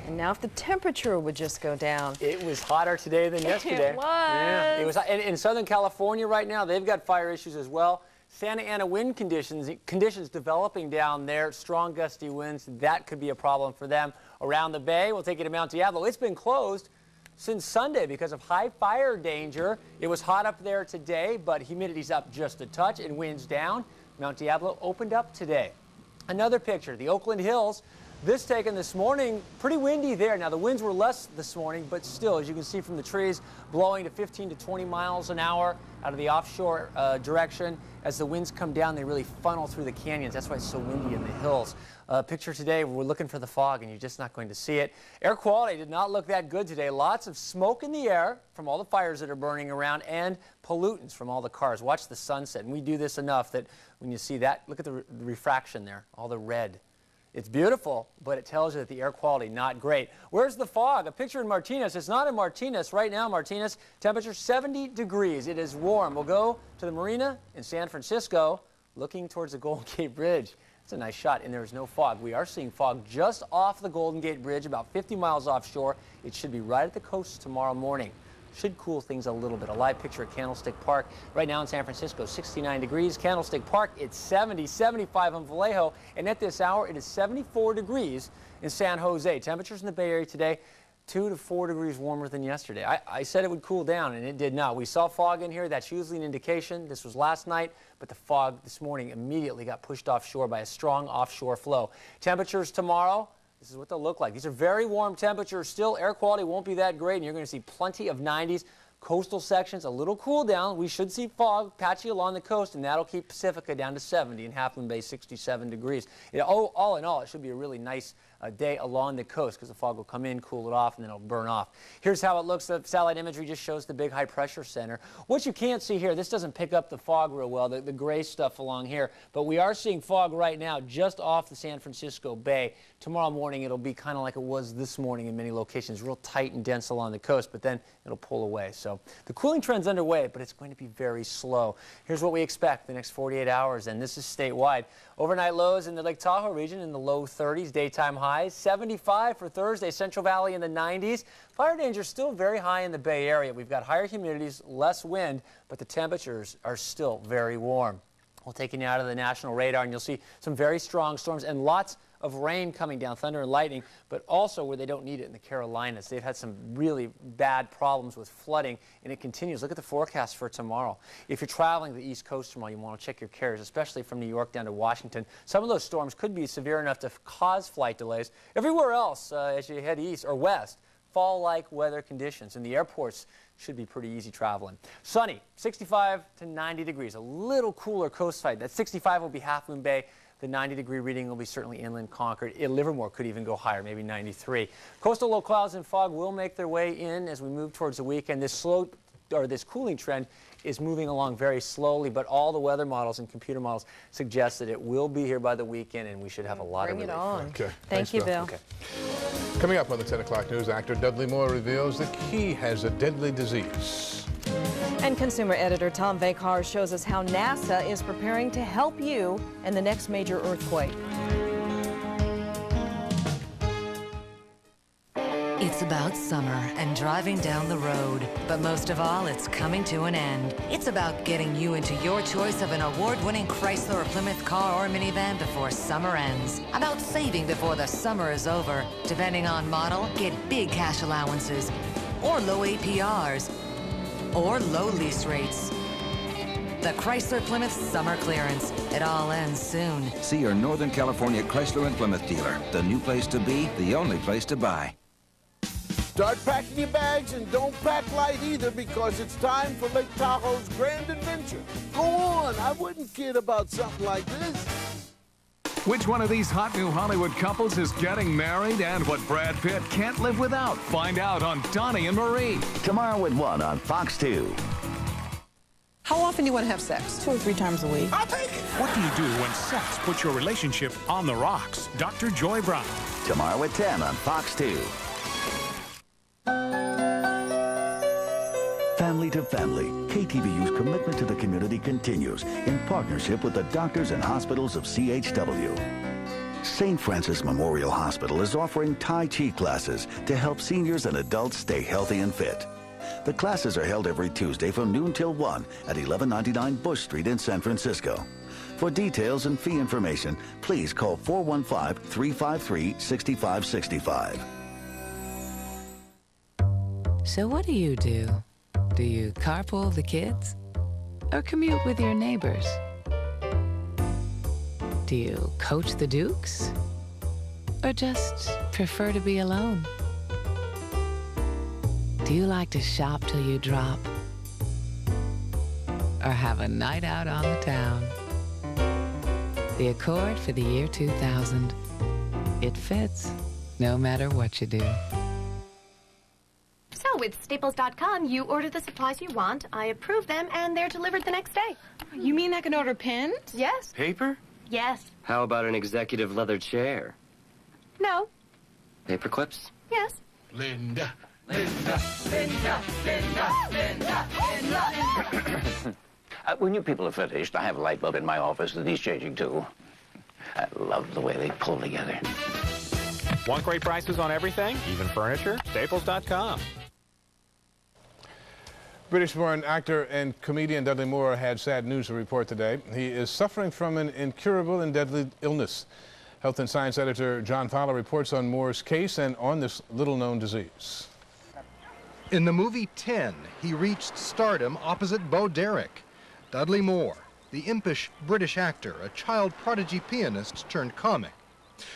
And now if the temperature would just go down. It was hotter today than yesterday. It was. Yeah, it was. In Southern California right now, they've got fire issues as well. Santa Ana wind conditions developing down there, strong gusty winds, that could be a problem for them. Around the bay, we'll take you to Mount Diablo. It's been closed since Sunday because of high fire danger. It was hot up there today, but humidity's up just a touch and winds down. Mount Diablo opened up today. Another picture, the Oakland Hills. This taken this morning, pretty windy there. Now the winds were less this morning, but still, as you can see from the trees, blowing to 15 to 20 miles an hour out of the offshore direction. As the winds come down, they really funnel through the canyons. That's why it's so windy in the hills. Picture today, we're looking for the fog, and you're just not going to see it. Air quality did not look that good today. Lots of smoke in the air from all the fires that are burning around and pollutants from all the cars. Watch the sunset, and we do this enough that when you see that, look at the refraction there, all the red. It's beautiful, but it tells you that the air quality not great. Where's the fog? A picture in Martinez. It's not in Martinez. Right now, Martinez, temperature 70 degrees. It is warm. We'll go to the marina in San Francisco, looking towards the Golden Gate Bridge. It's a nice shot, and there's no fog. We are seeing fog just off the Golden Gate Bridge, about 50 miles offshore. It should be right at the coast tomorrow morning. Should cool things a little bit. A live picture at Candlestick Park. Right now in San Francisco, 69 degrees. Candlestick Park, it's 70, 75 on Vallejo. And at this hour, it is 74 degrees in San Jose. Temperatures in the Bay Area today, 2 to 4 degrees warmer than yesterday. I said it would cool down, and it did not. We saw fog in here. That's usually an indication. This was last night, but the fog this morning immediately got pushed offshore by a strong offshore flow. Temperatures tomorrow, this is what they'll look like. These are very warm temperatures. Still, air quality won't be that great, and you're going to see plenty of 90s. Coastal sections, a little cool down. We should see fog patchy along the coast, and that'll keep Pacifica down to 70 and Half Moon Bay 67 degrees. All in all, it should be a really nice day along the coast because the fog will come in, cool it off, and then it'll burn off. Here's how it looks. The satellite imagery just shows the big high pressure center. What you can't see here, this doesn't pick up the fog real well, the gray stuff along here, but we are seeing fog right now just off the San Francisco Bay. Tomorrow morning, it'll be kind of like it was this morning in many locations, real tight and dense along the coast, but then it'll pull away. So the cooling trend's underway, but it's going to be very slow. Here's what we expect the next 48 hours, and this is statewide. Overnight lows in the Lake Tahoe region in the low 30s, daytime highs. 75 for Thursday, Central Valley in the 90s. Fire danger still very high in the Bay Area. We've got higher humidities, less wind, but the temperatures are still very warm. We'll take you out of the national radar, and you'll see some very strong storms and lots of rain coming down, thunder and lightning, but also where they don't need it in the Carolinas. They've had some really bad problems with flooding, and it continues. Look at the forecast for tomorrow. If you're traveling to the East Coast tomorrow, you want to check your carriers, especially from New York down to Washington. Some of those storms could be severe enough to cause flight delays. Everywhere else, as you head east or west, fall-like weather conditions, and the airports should be pretty easy traveling. Sunny, 65 to 90 degrees, a little cooler coast side. That 65 will be Half Moon Bay. The 90-degree reading will be certainly inland Concord. Livermore could even go higher, maybe 93. Coastal low clouds and fog will make their way in as we move towards the weekend. This cooling trend is moving along very slowly, but all the weather models and computer models suggest that it will be here by the weekend, and we should have a lot of relief. Bring it on. Okay. Thank you, Bill. Okay. Coming up on the 10 o'clock news, actor Dudley Moore reveals that he has a deadly disease. And consumer editor Tom Vakar shows us how NASA is preparing to help you in the next major earthquake. It's about summer and driving down the road, but most of all, it's coming to an end. It's about getting you into your choice of an award-winning Chrysler or Plymouth car or minivan before summer ends. About saving before the summer is over. Depending on model, get big cash allowances, or low APRs, or low lease rates. The Chrysler Plymouth Summer Clearance. It all ends soon. See your Northern California Chrysler and Plymouth dealer. The new place to be, the only place to buy. Start packing your bags and don't pack light either, because it's time for Lake Tahoe's grand adventure. Go on, I wouldn't kid about something like this. Which one of these hot new Hollywood couples is getting married and what Brad Pitt can't live without? Find out on Donnie and Marie. Tomorrow at 1 on Fox 2. How often do you want to have sex? 2 or 3 times a week. I'll take it. What do you do when sex puts your relationship on the rocks? Dr. Joy Brown. Tomorrow at 10 on Fox 2. Family to family, KTVU's commitment to the community continues in partnership with the doctors and hospitals of CHW. St. Francis Memorial Hospital is offering Tai Chi classes to help seniors and adults stay healthy and fit. The classes are held every Tuesday from noon till 1 at 1199 Bush Street in San Francisco. For details and fee information, please call 415-353-6565. So what do you do? Do you carpool the kids? Or commute with your neighbors? Do you coach the Dukes? Or just prefer to be alone? Do you like to shop till you drop? Or have a night out on the town? The Accord for the year 2000. It fits, no matter what you do. So with Staples.com, you order the supplies you want, I approve them, and they're delivered the next day. You mean I can order pens? Yes. Paper? Yes. How about an executive leather chair? No. Paper clips? Yes. Linda. Linda, Linda, Linda, Linda, Linda. When you people are finished, I have a light bulb in my office that he's changing too. I love the way they pull together. Want great prices on everything, even furniture? Staples.com. British-born actor and comedian Dudley Moore had sad news to report today. He is suffering from an incurable and deadly illness. Health and Science editor John Fowler reports on Moore's case and on this little-known disease. In the movie 10, he reached stardom opposite Bo Derek. Dudley Moore, the impish British actor, a child prodigy pianist turned comic.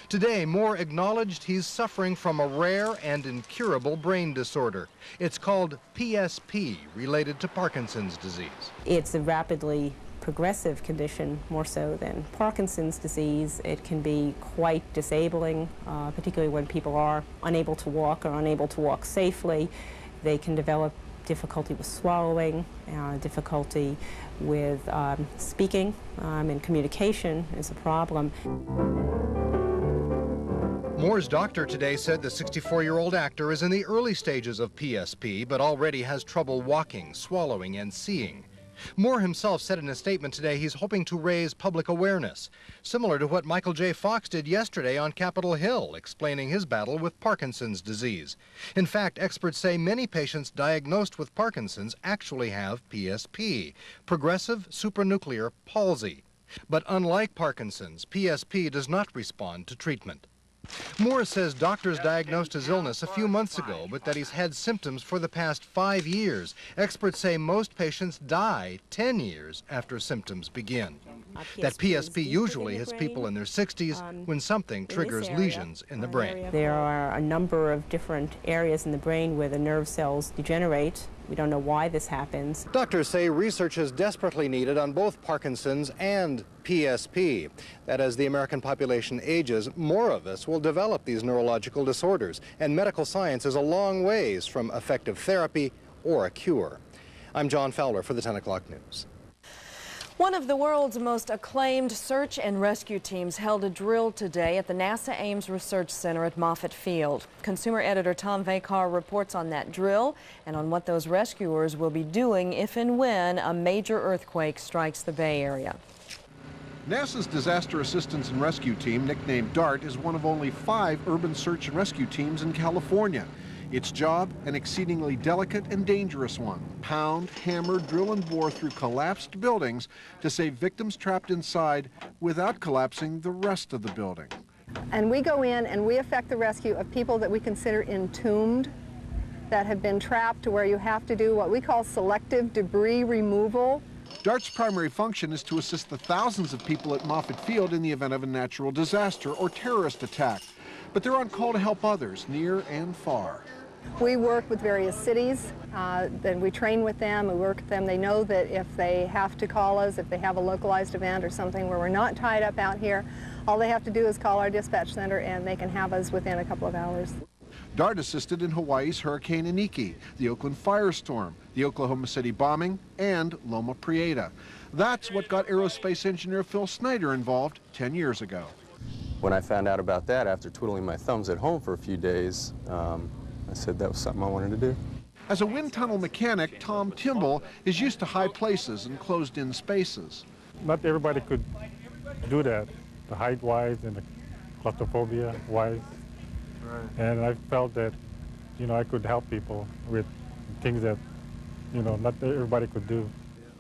Today, Moore acknowledged he's suffering from a rare and incurable brain disorder. It's called PSP, related to Parkinson's disease. It's a rapidly progressive condition, more so than Parkinson's disease. It can be quite disabling, particularly when people are unable to walk or unable to walk safely. They can develop difficulty with swallowing, difficulty with speaking, and communication is a problem. Moore's doctor today said the 64-year-old actor is in the early stages of PSP, but already has trouble walking, swallowing, and seeing. Moore himself said in a statement today he's hoping to raise public awareness, similar to what Michael J. Fox did yesterday on Capitol Hill, explaining his battle with Parkinson's disease. In fact, experts say many patients diagnosed with Parkinson's actually have PSP, progressive supranuclear palsy. But unlike Parkinson's, PSP does not respond to treatment. Moore says doctors diagnosed his illness a few months ago, but that he's had symptoms for the past 5 years. Experts say most patients die 10 years after symptoms begin. That PSP usually hits people in their 60s when something triggers lesions in the brain. There are a number of different areas in the brain where the nerve cells degenerate We don't know why this happens. Doctors say research is desperately needed on both Parkinson's and PSP. That as the American population ages, more of us will develop these neurological disorders, and medical science is a long ways from effective therapy or a cure. I'm John Fowler for the 10 o'clock news. One of the world's most acclaimed search and rescue teams held a drill today at the NASA Ames Research Center at Moffett Field. Consumer editor Tom Vakar reports on that drill and on what those rescuers will be doing if and when a major earthquake strikes the Bay Area. NASA's Disaster Assistance and Rescue Team, nicknamed DART, is one of only 5 urban search and rescue teams in California. Its job, an exceedingly delicate and dangerous one: pound, hammer, drill, and bore through collapsed buildings to save victims trapped inside without collapsing the rest of the building. And we go in and we effect the rescue of people that we consider entombed, that have been trapped, to where you have to do what we call selective debris removal. DART's primary function is to assist the thousands of people at Moffett Field in the event of a natural disaster or terrorist attack. But they're on call to help others near and far. We work with various cities, then we train with them, we work with them. They know that if they have to call us, if they have a localized event or something where we're not tied up out here, all they have to do is call our dispatch center and they can have us within a couple of hours. DART assisted in Hawaii's Hurricane Iniki, the Oakland firestorm, the Oklahoma City bombing, and Loma Prieta. That's what got aerospace engineer Phil Snyder involved 10 years ago. When I found out about that after twiddling my thumbs at home for a few days, I said that was something I wanted to do. As a wind tunnel mechanic, Tom Timble is used to high places and closed-in spaces. Not everybody could do that, the height-wise and the claustrophobia-wise. Right. And I felt that, I could help people with things that, not everybody could do.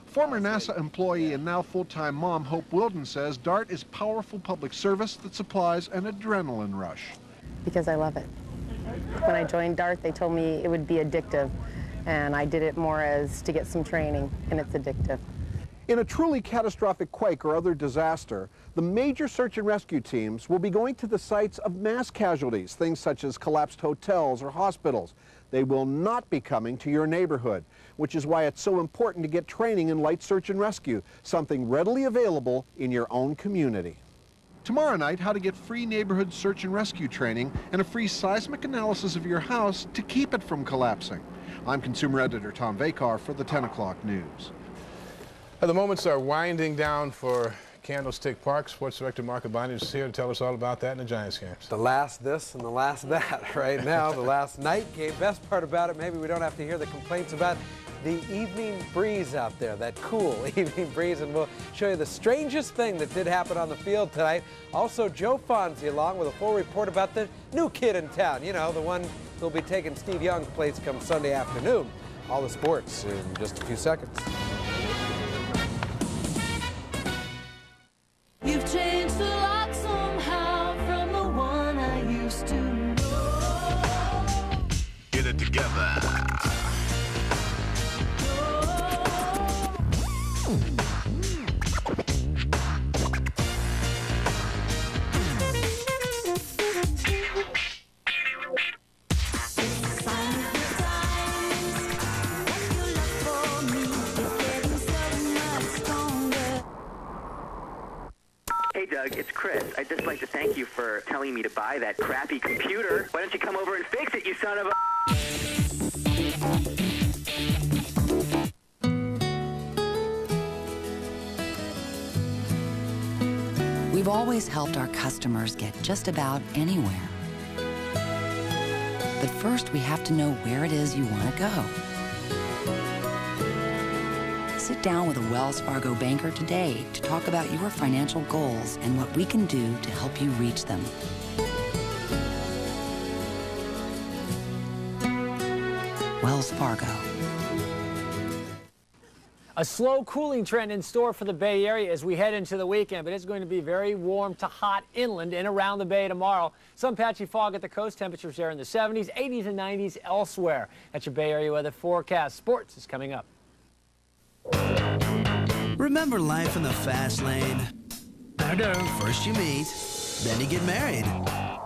Former NASA employee and now full-time mom Hope Wilden says DART is powerful public service that supplies an adrenaline rush. Because I love it. When I joined DART, they told me it would be addictive, and I did it more as to get some training, and it's addictive. In a truly catastrophic quake or other disaster, the major search and rescue teams will be going to the sites of mass casualties, things such as collapsed hotels or hospitals. They will not be coming to your neighborhood, which is why it's so important to get training in light search and rescue, something readily available in your own community. Tomorrow night, how to get free neighborhood search and rescue training and a free seismic analysis of your house to keep it from collapsing. I'm consumer editor Tom Vakar for the 10 o'clock news. The moments are winding down for Candlestick Park. Sports director Mark Abani is here to tell us all about that in the Giants games. The last this and the last that right now. The last night game. Best part about it, maybe we don't have to hear the complaints about the evening breeze out there, that cool evening breeze, and we'll show you the strangest thing that did happen on the field tonight. Also, Joe Fonzie along with a full report about the new kid in town, the one who'll be taking Steve Young's place come Sunday afternoon. All the sports in just a few seconds. You've changed a lot somehow from the one I used to know. Get it together. Hey Doug, it's Chris. I'd just like to thank you for telling me to buy that crappy computer. Why don't you come over and fix it, you son of a... We've always helped our customers get just about anywhere. But first, we have to know where it is you want to go. Sit down with a Wells Fargo banker today to talk about your financial goals and what we can do to help you reach them. Wells Fargo. A slow cooling trend in store for the Bay Area as we head into the weekend, but it's going to be very warm to hot inland and around the Bay tomorrow. Some patchy fog at the coast, temperatures there in the 70s, 80s and 90s elsewhere. That's your Bay Area weather forecast. Sports is coming up. Remember life in the fast lane? I do. First you meet, then you get married,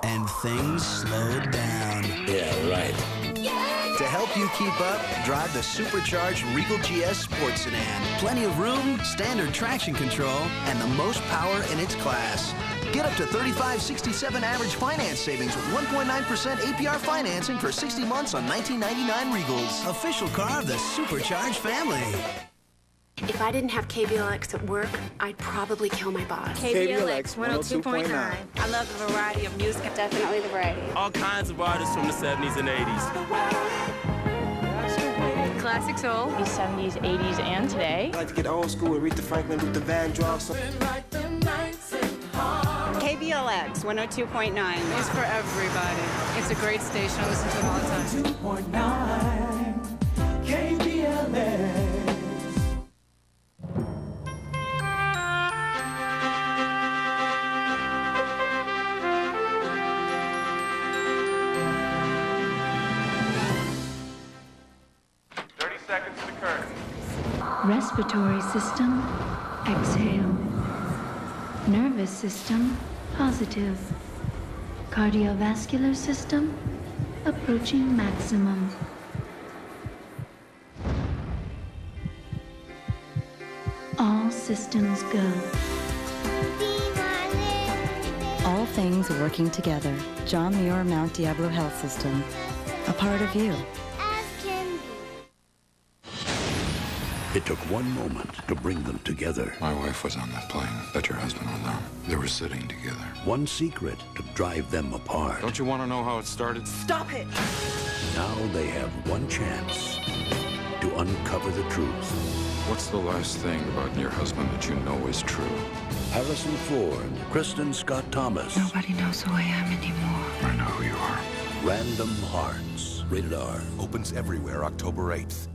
and things slowed down. Yeah, right. Yeah, To help you keep up, drive the supercharged Regal GS Sports Sedan. Plenty of room, standard traction control, and the most power in its class. Get up to $35.67 average finance savings with 1.9% APR financing for 60 months on 1999 Regals. Official car of the supercharged family. If I didn't have KBLX at work, I'd probably kill my boss. KBLX 102.9. I love the variety of music. Definitely the variety. All kinds of artists from the 70s and 80s. Classic soul. The 70s, 80s, and today. I like to get old school with Aretha Franklin, Luther Vandross. KBLX 102.9. It's for everybody. It's a great station. I listen to them all the time. 2.9 KBLX. Respiratory system, exhale. Nervous system, positive. Cardiovascular system, approaching maximum. All systems go. All things working together. John Muir Mount Diablo Health System. A part of you. It took one moment to bring them together. My wife was on that plane that your husband was on. They were sitting together. One secret to drive them apart. Don't you want to know how it started? Stop it! Now they have one chance to uncover the truth. What's the last thing about your husband that you know is true? Harrison Ford, Kristen Scott Thomas. Nobody knows who I am anymore. I know who you are. Random Hearts. Rated R. Opens everywhere October 8th.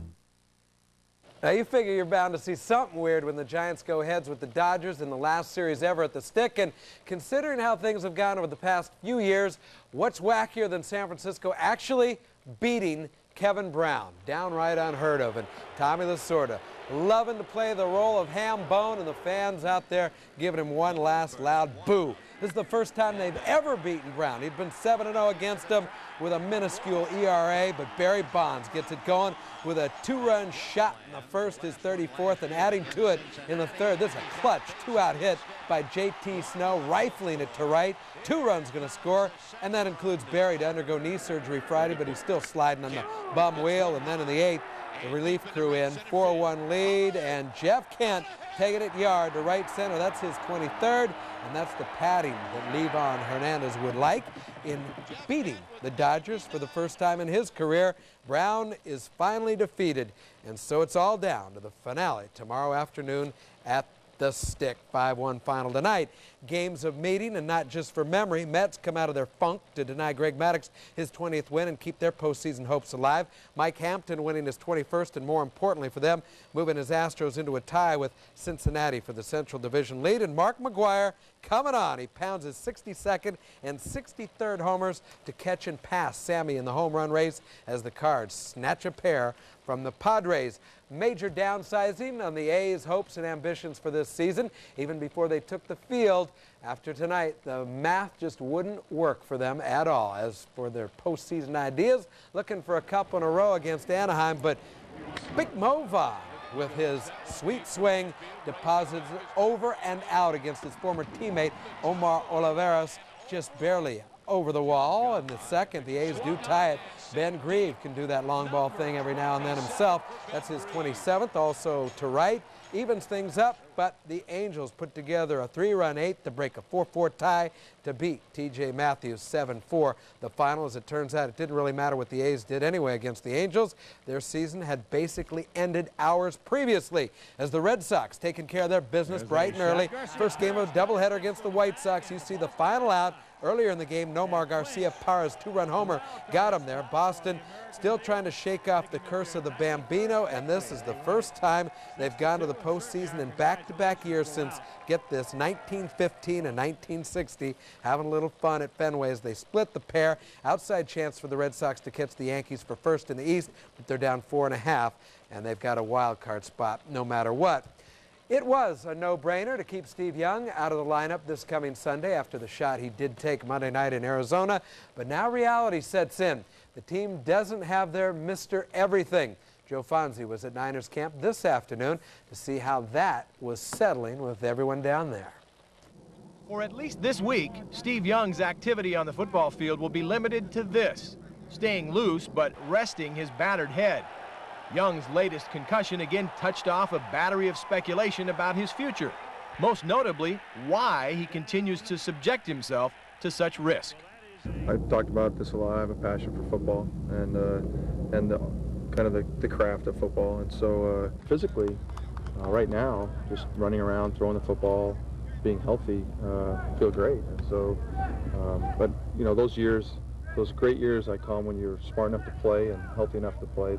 Now, you figure you're bound to see something weird when the Giants go heads with the Dodgers in the last series ever at the Stick. And considering how things have gone over the past few years, what's wackier than San Francisco actually beating Kevin Brown? Downright unheard of. And Tommy Lasorda loving to play the role of ham bone, and the fans out there giving him one last loud boo. This is the first time they've ever beaten Brown. He'd been 7-0 against them with a minuscule ERA, but Barry Bonds gets it going with a two-run shot in the first, his 34th, and adding to it in the third. This is a clutch two-out hit by J.T. Snow, rifling it to right. 2 runs going to score, and that includes Barry to undergo knee surgery Friday, but he's still sliding on the bum wheel. And then in the 8th, the relief crew in, 4-1 lead, and Jeff Kent taking it yard to right center. That's his 23rd, and that's the padding that Levon Hernandez would like in beating the Dodgers for the first time in his career. Brown is finally defeated, and so it's all down to the finale tomorrow afternoon at the Stick. 5-1 final tonight. Games of meeting, and not just for memory. Mets come out of their funk to deny Greg Maddux his 20th win and keep their postseason hopes alive. Mike Hampton winning his 21st, and more importantly for them, moving his Astros into a tie with Cincinnati for the Central Division lead. And Mark McGwire coming on. He pounds his 62nd and 63rd homers to catch and pass Sammy in the home run race as the Cards snatch a pair from the Padres. Major downsizing on the A's hopes and ambitions for this season. Even before they took the field, after tonight, the math just wouldn't work for them at all. As for their postseason ideas, looking for a couple in a row against Anaheim, but Big Mova with his sweet swing deposits over and out against his former teammate Omar Oliveras, just barely over the wall. In the second, the A's do tie it. Ben Grieve can do that long ball thing every now and then himself. That's his 27th, also to right. Evens things up, but the Angels put together a 3-run 8th to break a 4-4 tie to beat T.J. Matthews 7-4. The final, as it turns out, it didn't really matter what the A's did anyway against the Angels. Their season had basically ended hours previously as the Red Sox taking care of their business bright and early. First game of a doubleheader against the White Sox. You see the final out. Earlier in the game, Nomar Garcia-Parra's 2-run homer got him there. Boston still trying to shake off the curse of the Bambino, and this is the first time they've gone to the postseason in back-to-back years since, get this, 1915 and 1960. Having a little fun at Fenway as they split the pair. Outside chance for the Red Sox to catch the Yankees for first in the East, but they're down 4.5, and they've got a wild card spot no matter what. It was a no-brainer to keep Steve Young out of the lineup this coming Sunday after the shot he did take Monday night in Arizona. But now reality sets in. The team doesn't have their Mr. Everything. Joe Fonzie was at Niners camp this afternoon to see how that was settling with everyone down there. For at least this week, Steve Young's activity on the football field will be limited to this: staying loose but resting his battered head. Young's latest concussion again touched off a battery of speculation about his future, most notably why he continues to subject himself to such risk. I've talked about this a lot. I have a passion for football and the craft of football, and so physically, right now, just running around, throwing the football, being healthy, feel great. And so, but you know, those great years I call them when you're smart enough to play and healthy enough to play.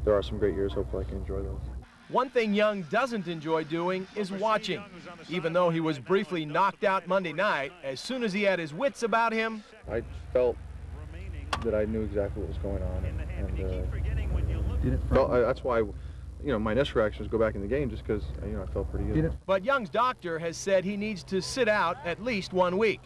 There are some great years. Hopefully I can enjoy those. One thing Young doesn't enjoy doing is watching. Even though he was briefly knocked out Monday night, as soon as he had his wits about him, I felt that I knew exactly what was going on, and that's why, you know, my initial reaction was go back in the game just because, you know, I felt pretty good. but Young's doctor has said he needs to sit out at least 1 week.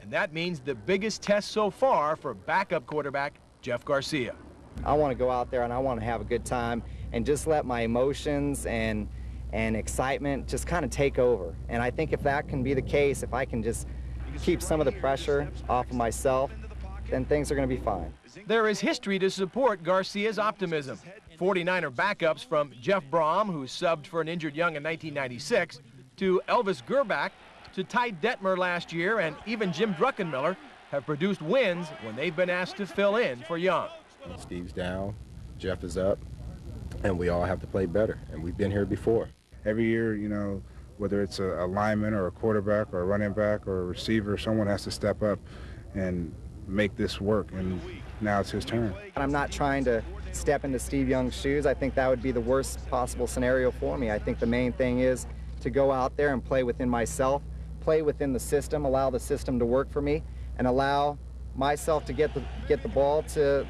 And that means the biggest test so far for backup quarterback Jeff Garcia. I want to go out there and I want to have a good time and just let my emotions and excitement just kind of take over. And I think if that can be the case, if I can just keep some of the pressure off of myself, then things are going to be fine. There is history to support Garcia's optimism. 49er backups from Jeff Brom, who subbed for an injured Young in 1996, to Elvis Gerbach, to Ty Detmer last year, and even Jim Druckenmiller have produced wins when they've been asked to fill in for Young. Steve's down, Jeff is up, and we all have to play better, and we've been here before. Every year, you know, whether it's a lineman or a quarterback or a running back or a receiver, someone has to step up and make this work, and now it's his turn. I'm not trying to step into Steve Young's shoes. I think that would be the worst possible scenario for me. I think the main thing is to go out there and play within myself, play within the system, allow the system to work for me, and allow myself to get the ball to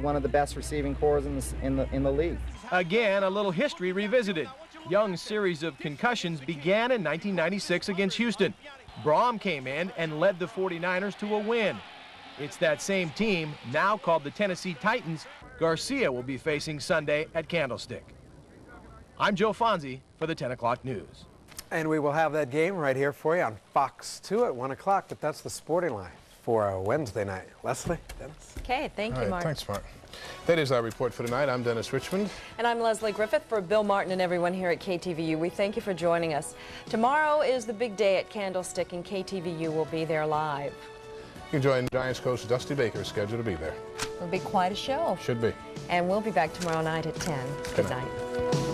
one of the best receiving corps in the league. Again, a little history revisited. Young's series of concussions began in 1996 against Houston. Brom came in and led the 49ers to a win. It's that same team, now called the Tennessee Titans, Garcia will be facing Sunday at Candlestick. I'm Joe Fonzie for the 10 o'clock news. And we will have that game right here for you on Fox 2 at 1 o'clock, but that's the sporting line for a Wednesday night. Leslie, Dennis. Okay, thank you, Mark. Thanks, Mark. That is our report for tonight. I'm Dennis Richmond. And I'm Leslie Griffith. For Bill Martin and everyone here at KTVU, we thank you for joining us. Tomorrow is the big day at Candlestick, and KTVU will be there live. You can join Giants coach Dusty Baker, scheduled to be there. It'll be quite a show. Should be. And we'll be back tomorrow night at 10. Good night.